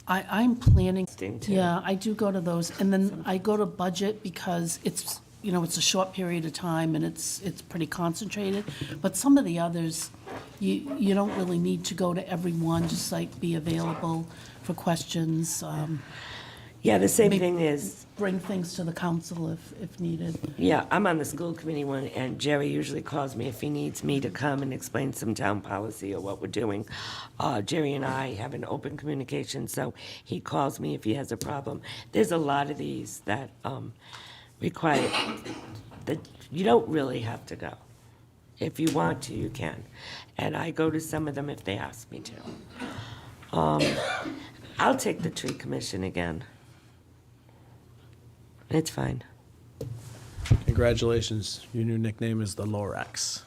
I'm planning, Interesting, too. yeah, I do go to those, and then I go to budget because it's, it's a short period of time and it's pretty concentrated. But some of the others, you don't really need to go to every one, just like be available for questions. Yeah, the same Maybe thing is, bring things to the council if needed. yeah, I'm on the school committee one, and Jerry usually calls me if he needs me to come and explain some town policy or what we're doing. Jerry and I have an open communication, so he calls me if he has a problem. There's a lot of these that require, that you don't really have to go. If you want to, you can. And I go to some of them if they ask me to. I'll take the tree commission again. It's fine. Congratulations, your new nickname is the Lorax.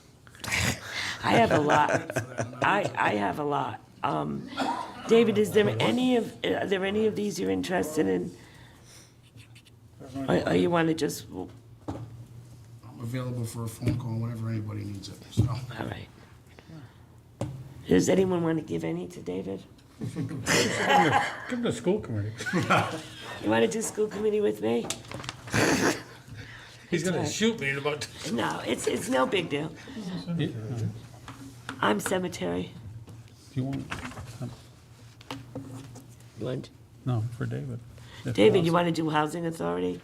I have a lot. I have a lot. David, are there any of these you're interested in? Or you want to just, all I'm available for a phone call whenever anybody needs it, so. right. Does anyone want to give any to David? Give the school committee. You want to do school committee with me? He's gonna shoot me in about. No, it's no big deal. Do I'm cemetery. you want, You want- no, for David. if David, you possible. want to do housing authority?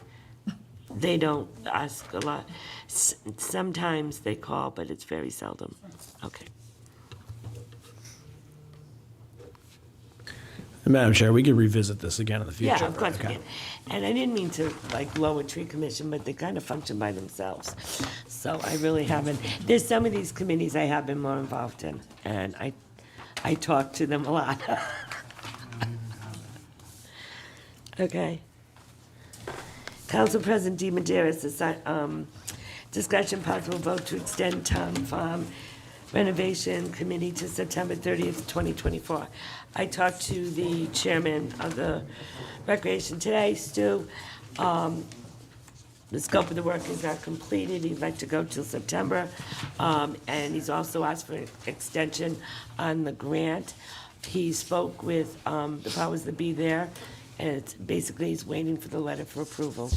They don't ask a lot. Sometimes they call, but it's very seldom. Okay. Madam Chair, we could revisit this again in the future. Yeah, of course we Okay. can. And I didn't mean to like lower tree commission, but they kind of function by themselves. So I really haven't, there's some of these committees I have been more involved in, and I talk to them a lot. Okay. Council President deMedeiros, discussion possible vote to extend Town Farm Renovation Committee to September 30th, 2024. I talked to the chairman of the Recreation today, Stu. The scope of the work is not completed. He'd like to go till September. And he's also asked for an extension on the grant. He spoke with the powers that be there, and it's basically he's waiting for the letter for approval.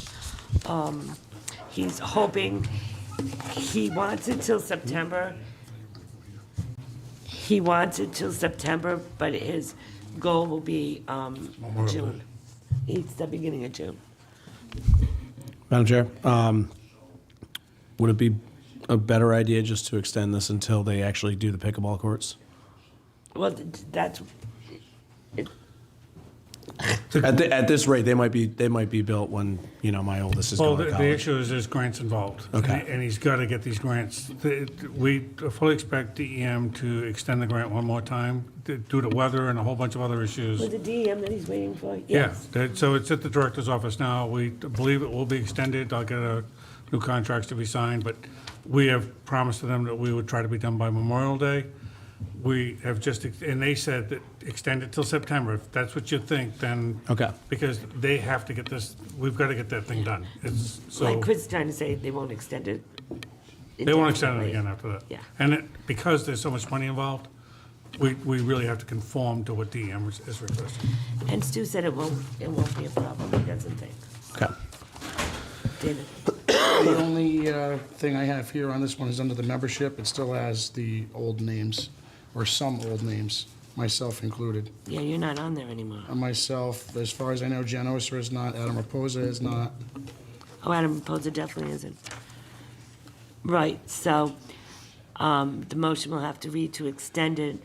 He's hoping, he wants it till September. He wants it till September, but his goal will be June. It's the beginning of June. Madam Chair, would it be a better idea just to extend this until they actually do the pickleball courts? Well, that's, At this rate, they might be built when, my oldest is Well, going to the college. issue is there's grants involved. Okay. And he's got to get these grants. We fully expect DEM to extend the grant one more time due to weather and a whole bunch of other issues. was the DEM that he's waiting for? Yeah, Yes. so it's at the director's office now. We believe it will be extended. I'll get new contracts to be signed, but we have promised to them that we would try to be done by Memorial Day. We have just, and they said that extend it till September. If that's what you think, then. Okay. Because they have to get this, we've got to get that thing done. It's so. Like Chris is trying to say, they won't extend it. They won't extend it indefinitely. again after that. Yeah. And because there's so much money involved, we really have to conform to what DEM is requesting. And Stu said it won't be a problem, he doesn't think. Okay. David? The only thing I have here on this one is under the membership, it still has the old names, or some old names, myself included. Yeah, you're not on there anymore. Myself, as far as I know, Jan Oster is not, Adam Raposa is not. Oh, Adam Posa definitely isn't. Right, so the motion will have to read to extend it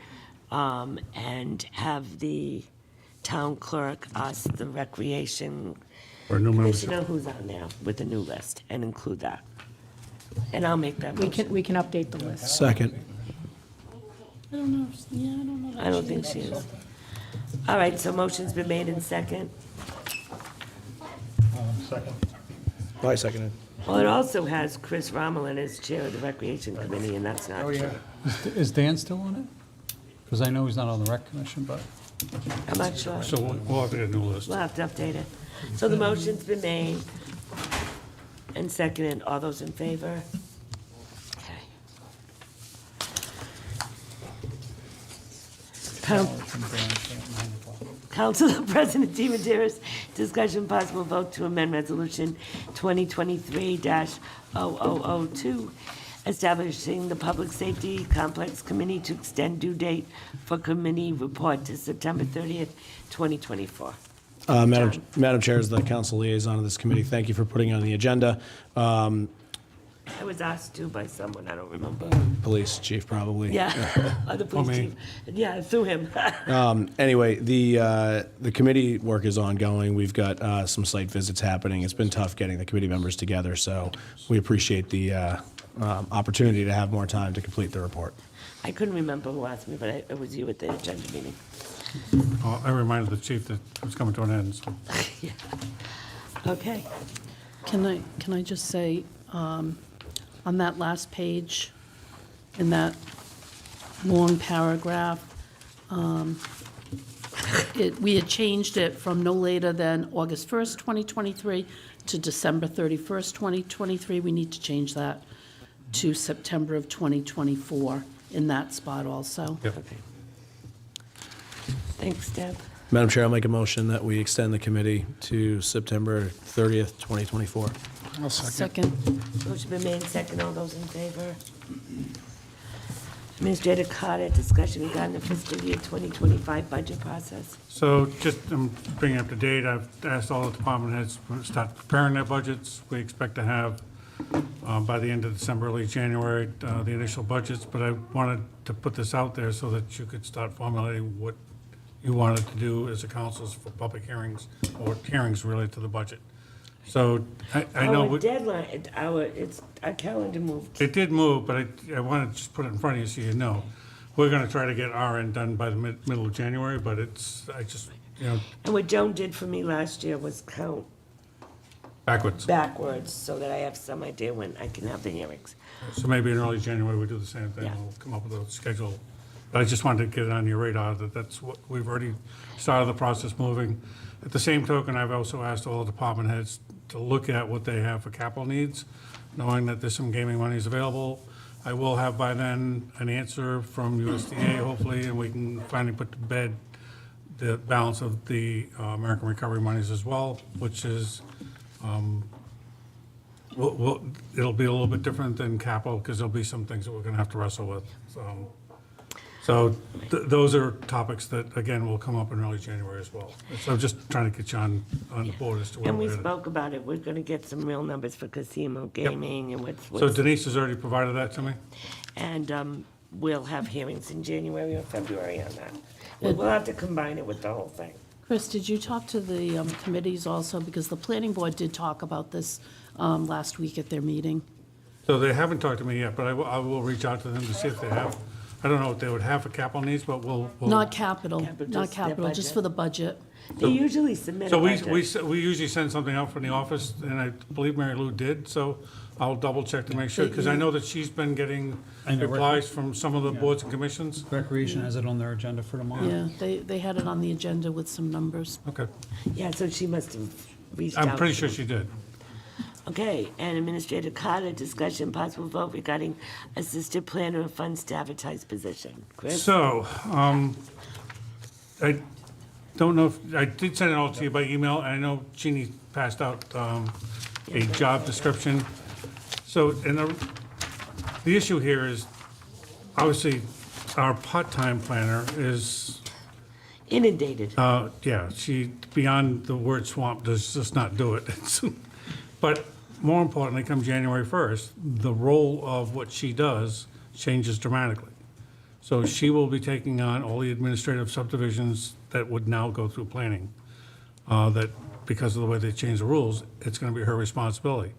and have the town clerk ask the recreation Or new membership. commissioner who's on there with the new list and include that. And I'll make that We motion. can update the list. Second. I don't know, I don't know. that I don't she think is. she is. All right, so motion's been made in second. Second. I seconded. Well, it also has Chris Romelin as chair of the recreation committee, and that's not true. Is Dan still on it? Because I know he's not on the rec commission, but. I'm not sure. So we'll have to get a new list. We'll have to update it. So the motion's been made and seconded. All those in favor? Okay. Council President deMedeiros, discussion possible vote to amend Resolution 2023-0002, establishing the Public Safety Complex Committee to extend due date for committee report to September 30th, 2024. Madam Chair, as the council liaison of this committee, thank you for putting it on the agenda. I was asked to by someone, I don't remember. Police chief, probably. Yeah, or the police chief. Yeah, through him. Anyway, the committee work is ongoing. We've got some site visits happening. It's been tough getting the committee members together, so we appreciate the opportunity to have more time to complete the report. I couldn't remember who asked me, but it was you at the agenda meeting. I reminded the chief that it was coming to an end, so. Yeah. Okay. Can I just say, on that last page, in that long paragraph, we had changed it from no later than August 1st, 2023 to December 31st, 2023. We need to change that to September of 2024 in that spot also. Yep. Okay. Thanks, Deb. Madam Chair, I'll make a motion that we extend the committee to September 30th, 2024. I'll second. Second. Motion been made, second. All those in favor? Administrator Cotta, discussion regarding the fiscal year 2025 budget process. So just bringing up to date, I've asked all the department heads to start preparing their budgets. We expect to have, by the end of December, early January, the initial budgets, but I wanted to put this out there so that you could start formulating what you wanted to do as a council for public hearings or hearings related to the budget. So I know. Our deadline, our calendar moved. It did move, but I want to just put it in front of you so you know. We're going to try to get our end done by the middle of January, but And what Joan did for me last year was count backwards so that I have some idea when I can have the hearings. So maybe in early January, we do the same thing. Yeah. We'll come up with a schedule. But I just wanted to get it on your radar that that's what, we've already started the process moving. At the same token, I've also asked all the department heads to look at what they have for capital needs, knowing that there's some gaming monies available. I will have by then an answer from USDA, hopefully, and we can finally put to bed the balance of the American Recovery monies as well, which is, it'll be a little bit different than capital because there'll be some things that we're going to have to wrestle with. So those are topics that, again, will come up in early January as well. So just trying to get you on the board as to where And we we're at. spoke about it. We're going to get some real numbers for casino gaming and what's. So Denise has already provided that to me? And we'll have hearings in January or February on that. We'll have to combine it with the whole thing. Chris, did you talk to the committees also? Because the planning board did talk about this last week at their meeting. So they haven't talked to me yet, but I will reach out to them to see if they have. I don't know what they would have for capital needs, but we'll. Not capital, Capital, not just their capital, just budget. for the budget. They usually submit a So budget. we usually send something out from the office, and I believe Mary Lou did, so I'll double check to make sure, because I know that she's been getting I know. replies from some of the boards and commissions. Recreation has it on their agenda for tomorrow. Yeah, they had it on the agenda with some numbers. Okay, Yeah, so she must have reached out. I'm pretty to sure them. she did. Okay, and Administrator Cotta, discussion, possible vote regarding assistant planner of funds to advertise position. Chris? So, I don't know if, I did send it all to you by email, and I know Jeannie passed out a job description. So, and the issue here is, obviously, our part-time planner is, Inundated. yeah, she, beyond the word swamp, does just not do it. But more importantly, come January 1st, the role of what she does changes dramatically. So she will be taking on all the administrative subdivisions that would now go through planning. That because of the way they changed the rules, it's going to be her responsibility.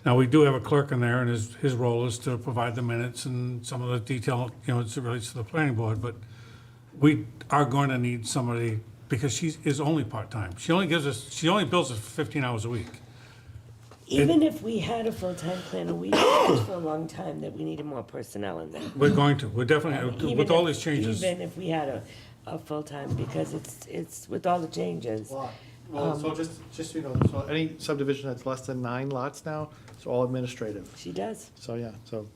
Now, we do have a clerk in there, and his role is to provide the minutes and some of the detail, as it relates to the planning board, but we are going to need somebody, because she is only part-time. She only bills us for 15 hours a week. Even if we had a full-time planner, we discussed for a long time that we needed more personnel in there. We're definitely, with all these changes. Even if we had a full-time, because it's with all the changes. Well, so just so you know, so any subdivision that's less than 9 lots now, it's all administrative. She does. So, yeah, so.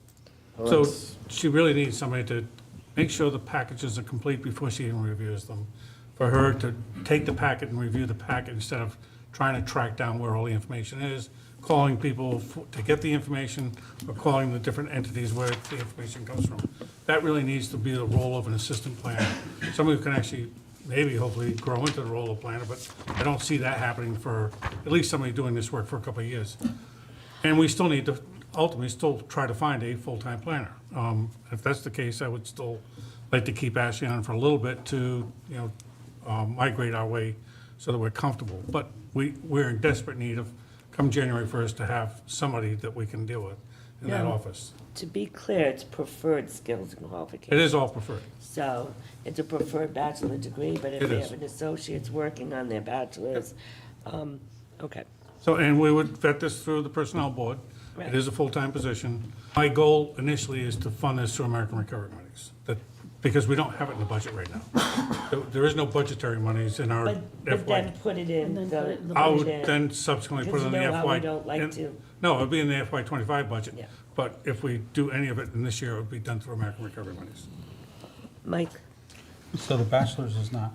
So she really needs somebody to make sure the packages are complete before she even reviews them. For her to take the packet and review the packet instead of trying to track down where all the information is, calling people to get the information, or calling the different entities where the information comes from. That really needs to be the role of an assistant planner, somebody who can actually maybe hopefully grow into the role of planner, but I don't see that happening for at least somebody doing this work for a couple of years. And we still need to ultimately still try to find a full-time planner. If that's the case, I would still like to keep Ashley on for a little bit to, migrate our way so that we're comfortable. But we're in desperate need of, come January 1st, to have somebody that we can deal with in that Now, office. To be clear, it's preferred skills and qualifications. It is all preferred. So it's a preferred bachelor degree, but if It they is. have an associate's working on their bachelor's, okay. So, and we would vet this through the personnel board. Right. It is a full-time position. My goal initially is to fund this through American Recovery monies, because we don't have it in the budget right now. There is no budgetary monies in our But FY. then put it in And then put it in the I would budget. then subsequently put it in the FY. Because you know how we don't like to. No, it'd be in the FY '25 budget. Yeah. But if we do any of it in this year, it would be done through American Recovery monies. Mike? So the bachelor's is not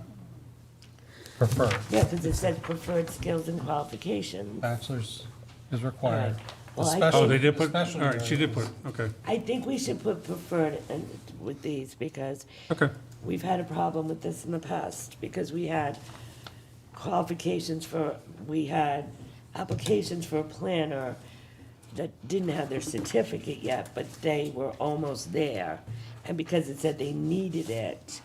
preferred. Yeah, because it said preferred skills and qualifications. Bachelor's is All required. right. Well, I Especially- Oh, they did put, all especially right, she did put it, okay. I think we should put preferred with these, because Okay. we've had a problem with this in the past, because we had applications for a planner that didn't have their certificate yet, but they were almost there. And because it said they needed it,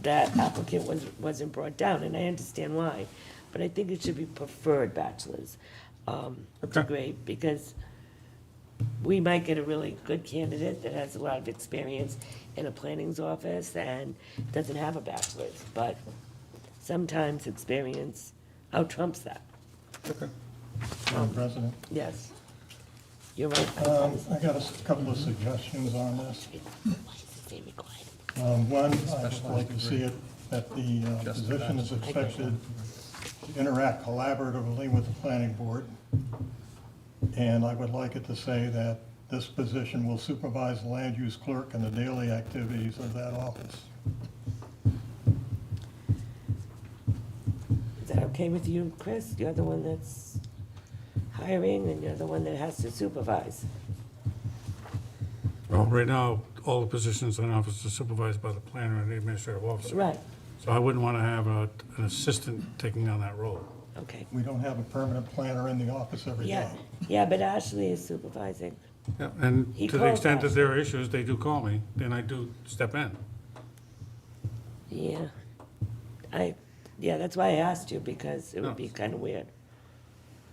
that applicant wasn't brought down, and I understand why. But I think it should be preferred bachelor's degree, because we might get a really good candidate that has a lot of experience in a planning's office and doesn't have a bachelor's, but sometimes experience out-trumps that. Okay. Madam President, Yes. You're right. I got a couple of suggestions on this. Stay quiet. One, I'd like to see it that the position is expected to interact collaboratively with the planning board. And I would like it to say that this position will supervise the land use clerk and the daily activities of that office. Is that okay with you, Chris? You're the one that's hiring, and you're the one that has to supervise. Well, right now, all the positions in office are supervised by the planner and the administrative officer. Right, So I wouldn't want to have an assistant taking on that role. okay. We don't have a permanent planner in the office every day. Yeah, but Ashley is supervising. Yeah, and He to the calls extent that us. there are issues, they do call me, then I do step in. Yeah. That's why I asked you, because it would be kind of weird.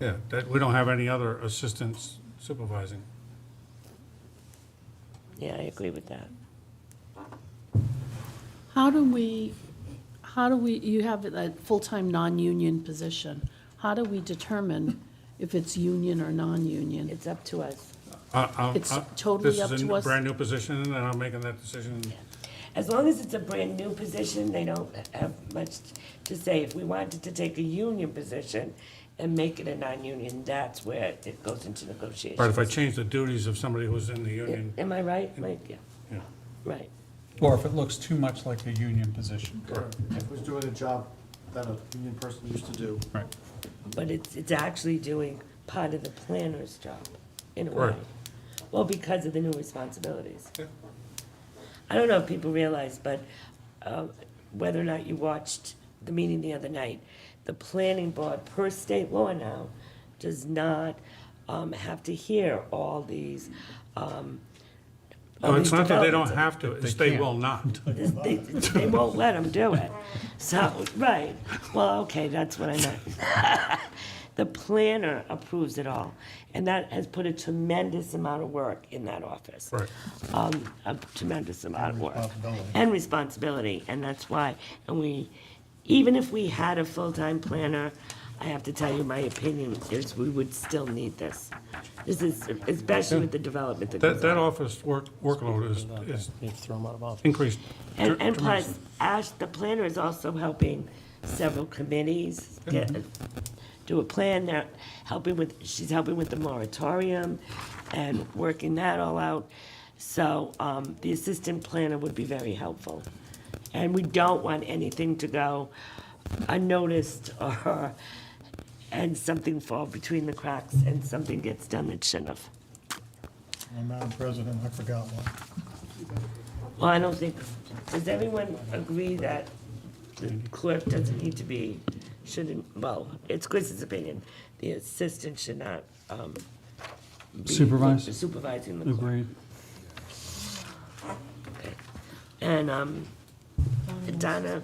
Yeah, that, we don't have any other assistants supervising. Yeah, I agree with that. How do we, you have a full-time non-union position. How do we determine if it's union or non-union? It's up to us. It's totally up This is to a us? brand-new position, and I'm making that decision. As long as it's a brand-new position, they don't have much to say. If we wanted to take a union position and make it a non-union, that's where it goes into negotiations. Right, if I change the duties of somebody who's in the union. Am I right, Mike? Yeah, Yeah. right. Or if it looks too much like a union position. If it was doing a job that a union person used to do. Right. But it's actually doing part of the planner's job, in a way. Right. Well, because of the new responsibilities. Yeah. I don't know if people realize, but whether or not you watched the meeting the other night, the planning board, per state law now, does not have to hear all these, No, it's not that they don't developments. have to, it's they will not. They won't let them do it. So, right, well, okay, that's what I meant. The planner approves it all, and that has put a tremendous amount of work in that office. Right. A tremendous amount of work. Responsibility. And responsibility, and that's why, and even if we had a full-time planner, I have to tell you, my opinion is we would still need this. This is, especially with the development that goes on. That office workload is increased And tremendously. plus, the planner is also helping several committees do a plan. She's helping with the moratorium and working that all out. So the assistant planner would be very helpful. And we don't want anything to go unnoticed and something fall between the cracks and something gets done that shouldn't have. Madam President, I forgot one. Well, I don't think, does everyone agree that the clerk doesn't need to be, shouldn't, well, it's Chris's opinion, the assistant should not, be Supervise? supervising the clerk. Agreed. Okay. And, Donna,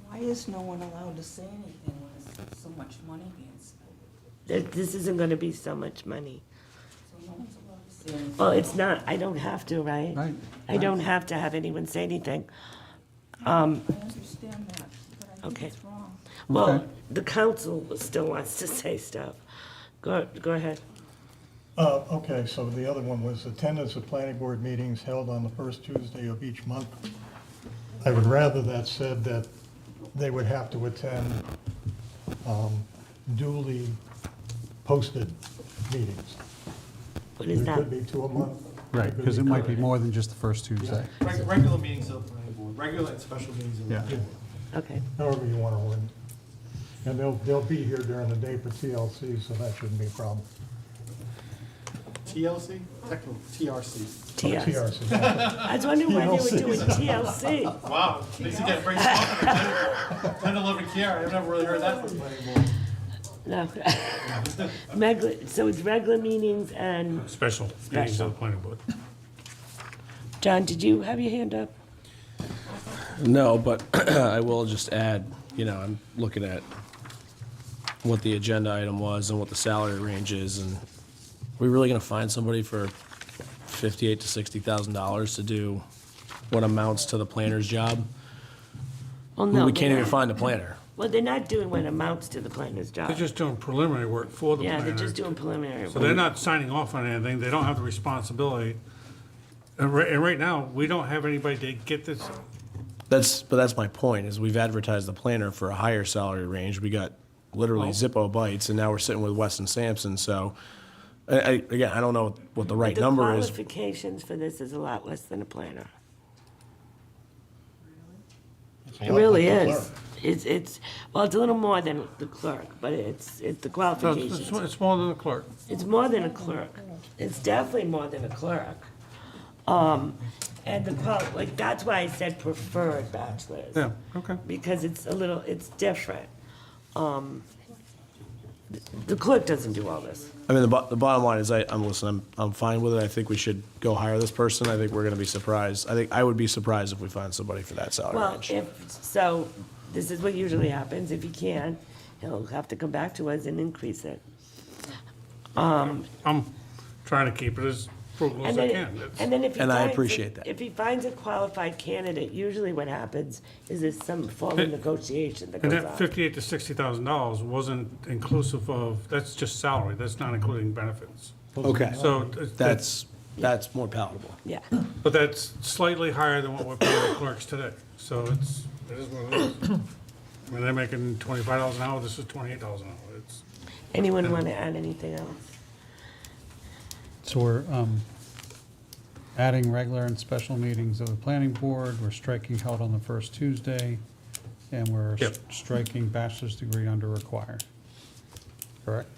Why is no one allowed to say anything when there's so much money being spent? this isn't gonna be so much money. So no one's allowed to say anything. Well, it's not, I don't have to, right? Right. I don't have to have anyone say anything. I understand that, but I think Okay. it's wrong. Well, Okay. the council still wants to say stuff. Go ahead. Okay, so the other one was attendance of planning board meetings held on the first Tuesday of each month. I would rather that said that they would have to attend duly posted meetings. What is There that? could be 2 a month. Right, There could because be it might be 3. more than just the first Tuesday. Regular meetings of the planning board, regular and special meetings of the Yeah. planning board. Okay. However you want to word it. And they'll be here during the day for TLC, so that shouldn't be a problem. TLC? Technically, TRC. TLC. I was wondering why they were doing TLC. Wow, things are getting very smart. 10, 11 care, I've never really heard that from the planning board. No. So it's regular meetings and, Special meetings of the planning board. John, did you have your hand up? No, but I will just add, I'm looking at what the agenda item was and what the salary range is, and we're really gonna find somebody for $58,000 to $60,000 to do what amounts to the planner's job? Well, no. We can't they're even not. find a planner. Well, they're not doing what amounts to the planner's job. They're just doing preliminary work for the Yeah, planner. they're just doing preliminary So they're work. not signing off on anything, they don't have the responsibility. And right now, we don't have anybody to get this, But that's my point, is we've advertised the planner for a higher salary range. We got literally Zippo bites, and now we're sitting with Weston Sampson, so, again, I don't know what the right The number is. qualifications for this is a lot less than a planner. It's a It lot really like the is. It's well, it's a little more than the clerk, but it's the so qualifications. it's more than the clerk. It's more than a clerk. It's definitely more than a clerk. And that's why I said preferred bachelor's. Yeah, okay. Because it's different. The clerk doesn't do all this. I mean, the bottom line is, I'm fine with it. I think we should go hire this person. I think we're gonna be surprised. I would be surprised if we find somebody for that salary Well, range. this is what usually happens. If he can, he'll have to come back to us and increase it. I'm trying to keep it as frugal as And I then, can. That's- and then if he And I finds appreciate that. If he finds a qualified candidate, usually what happens is there's some form of negotiation that And goes that on. $58,000 to $60,000 wasn't inclusive of, that's just salary, that's not including benefits. Okay, So that's more palatable. Yeah. but that's slightly higher than what we're paying the clerks today. So it is what it is. I mean, they're making $25 an hour, this is $28 an hour. It's, Anyone want to add anything else? So we're adding regular and special meetings of the planning board, we're striking held on the first Tuesday, and we're Yep. striking bachelor's degree under required. Correct?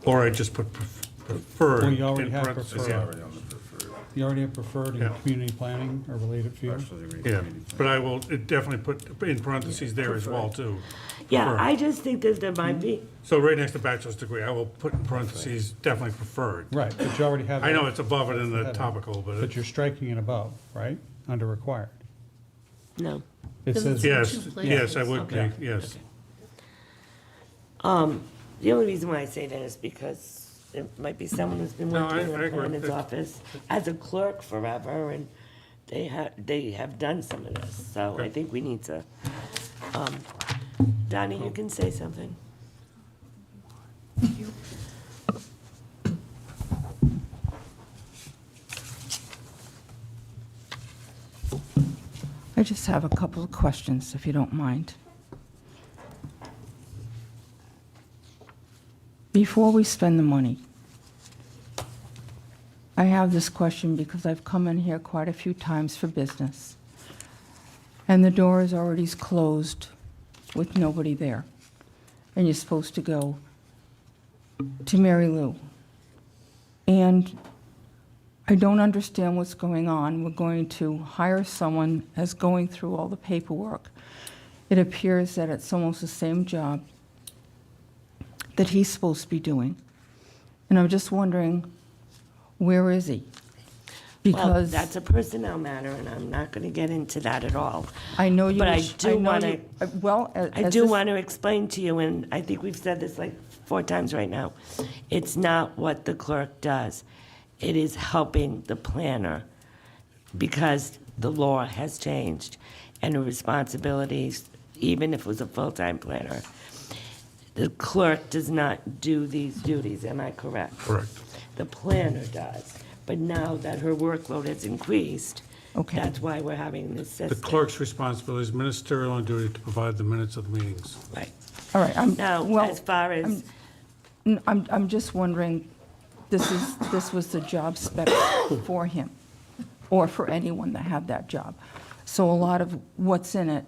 or I just put preferred Well, you already in have parentheses. preferred. Yeah. Already on the preferred. You already have preferred in Yeah. community planning or related fields? Bachelor's degree Yeah, community but I will definitely put in parentheses there as well, too. Yeah, Preferred. I just think that there might be, So right next to bachelor's degree, I will put in parentheses, definitely preferred. Right, but you already have. I know that. it's above it in the topical, but But you're striking it above, right? Under required. no. It Does it says. say- yes, Two places. yes, I would be, Okay. yes. The only reason why I say that is because it might be someone who's been No, working in I the agree. planner's office as a clerk forever, and they have done some of this, so I think we need to, Donnie, you can say something. I just have a couple of questions, if you don't mind. Before we spend the money, I have this question because I've come in here quite a few times for business, and the door is already closed with nobody there, and you're supposed to go to Mary Lou. And I don't understand what's going on. We're going to hire someone as going through all the paperwork. It appears that it's almost the same job that he's supposed to be doing. And I'm just wondering, where is he? Well, Because that's a personnel matter, and I'm not going to get into that at all. I know you. But I wish- do know want to, you- well, I do want to explain to you, and I think we've said this like 4 times right now, it's not what the clerk does. It is helping the planner, because the law has changed, and the responsibilities, even if it was a full-time planner, the clerk does not do these duties, am I correct? Correct. The planner does. But now that her workload has increased, Okay. that's why we're having this The system. clerk's responsibility is ministerial and duty to provide the minutes of the meetings. Right. All right, Now, well, as far as, I'm just wondering, this was the job spec for him, or for anyone that had that job. So a lot of what's in it,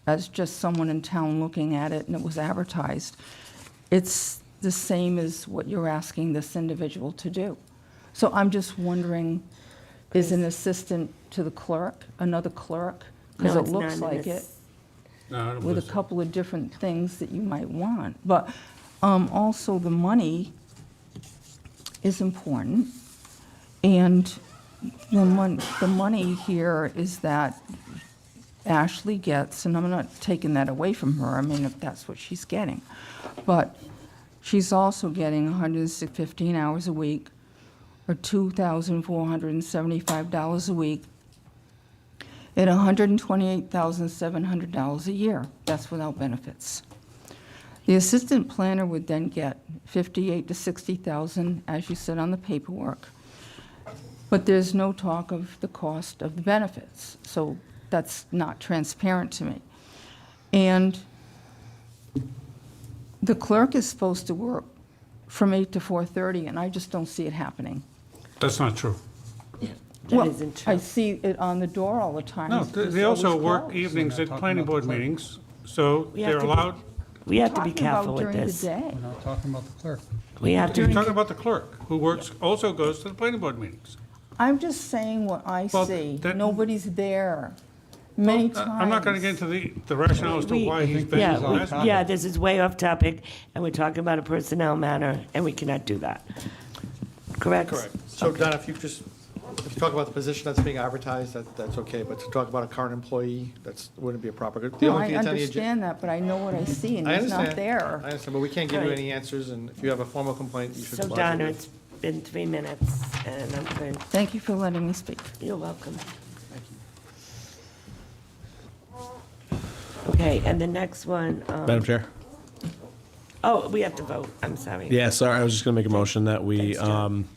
as just someone in town looking at it and it was advertised, it's the same as what you're asking this individual to do. So I'm just wondering, is an assistant to the clerk, another clerk? Because No, it it's looks not an like it, ass- No, I don't with a believe so. couple of different things that you might want. But also, the money is important. And the money here is that Ashley gets, and I'm not taking that away from her, I mean, if that's what she's getting. But she's also getting 115 hours a week, or $2,475 a week, at $128,700 a year. That's without benefits. The assistant planner would then get $58,000 to $60,000, as you said on the paperwork. But there's no talk of the cost of the benefits, so that's not transparent to me. And the clerk is supposed to work from 8 to 4:30, and I just don't see it happening. That's not true. that Well, isn't true. I see it on the door all the time. No, It's they also always work closed. evenings at planning board meetings, so We have they're to be- allowed. We have to be Talking about careful with during the this. day. We're not talking about the clerk. We have You're to, talking about the clerk, who works, also goes to the planning board meetings. I'm just saying what I Well, see. that- Nobody's there. Many times. I'm not going to get into the rationale as to We- why he's been. yeah, this is way off topic, and we're talking about a personnel matter, and we cannot do that. Correct? Correct. So Don, if you talk about the position that's being advertised, that's okay, but to talk about a current employee, wouldn't be a proper. The No, only I thing that's on the understand that, but I know what I see, and I it's understand. not there. I understand, but we can't give you Right. any answers, and if you have a formal complaint, you should. So lodge it Donna, with- it's been 3 minutes, and I'm good. Thank you for letting me speak. You're welcome. Okay, and the next one, Madam Chair? oh, we have to vote, I'm sorry. Yeah, sorry, I was just going to make a motion that we, Thanks,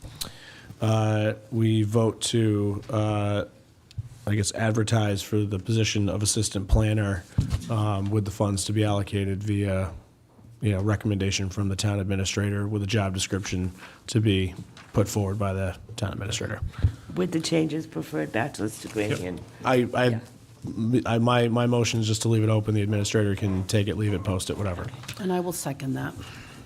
Joe. we vote to, I guess, advertise for the position of assistant planner with the funds to be allocated via, recommendation from the town administrator with a job description to be put forward by the town administrator. With the changes, preferred bachelor's degree, and My motion is just to leave it open. The administrator can take it, leave it, post it, whatever. And I will second that.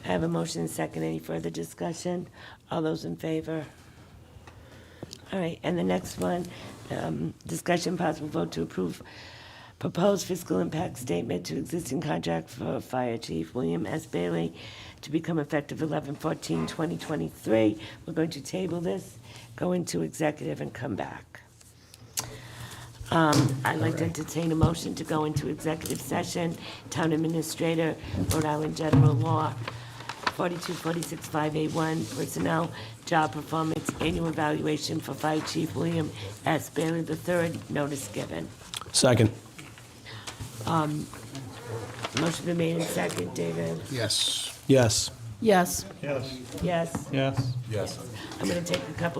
I have a motion and second. Any further discussion? All those in favor? All right, and the next one, discussion possible vote to approve proposed fiscal impact statement to existing contract for Fire Chief William S. Bailey to become effective 11/14/2023. We're going to table this, go into executive, and come back. I'd like to entertain a motion to go into executive session, Town Administrator, Rhode Island General Law, 42465A1, Personnel, Job Performance, Annual Evaluation for Fire Chief William S. Bailey III, notice given. Second. Motion been made in second, David? Yes. Yes. Yes. Yes. Yes? Yes. Yes. I'm gonna take a couple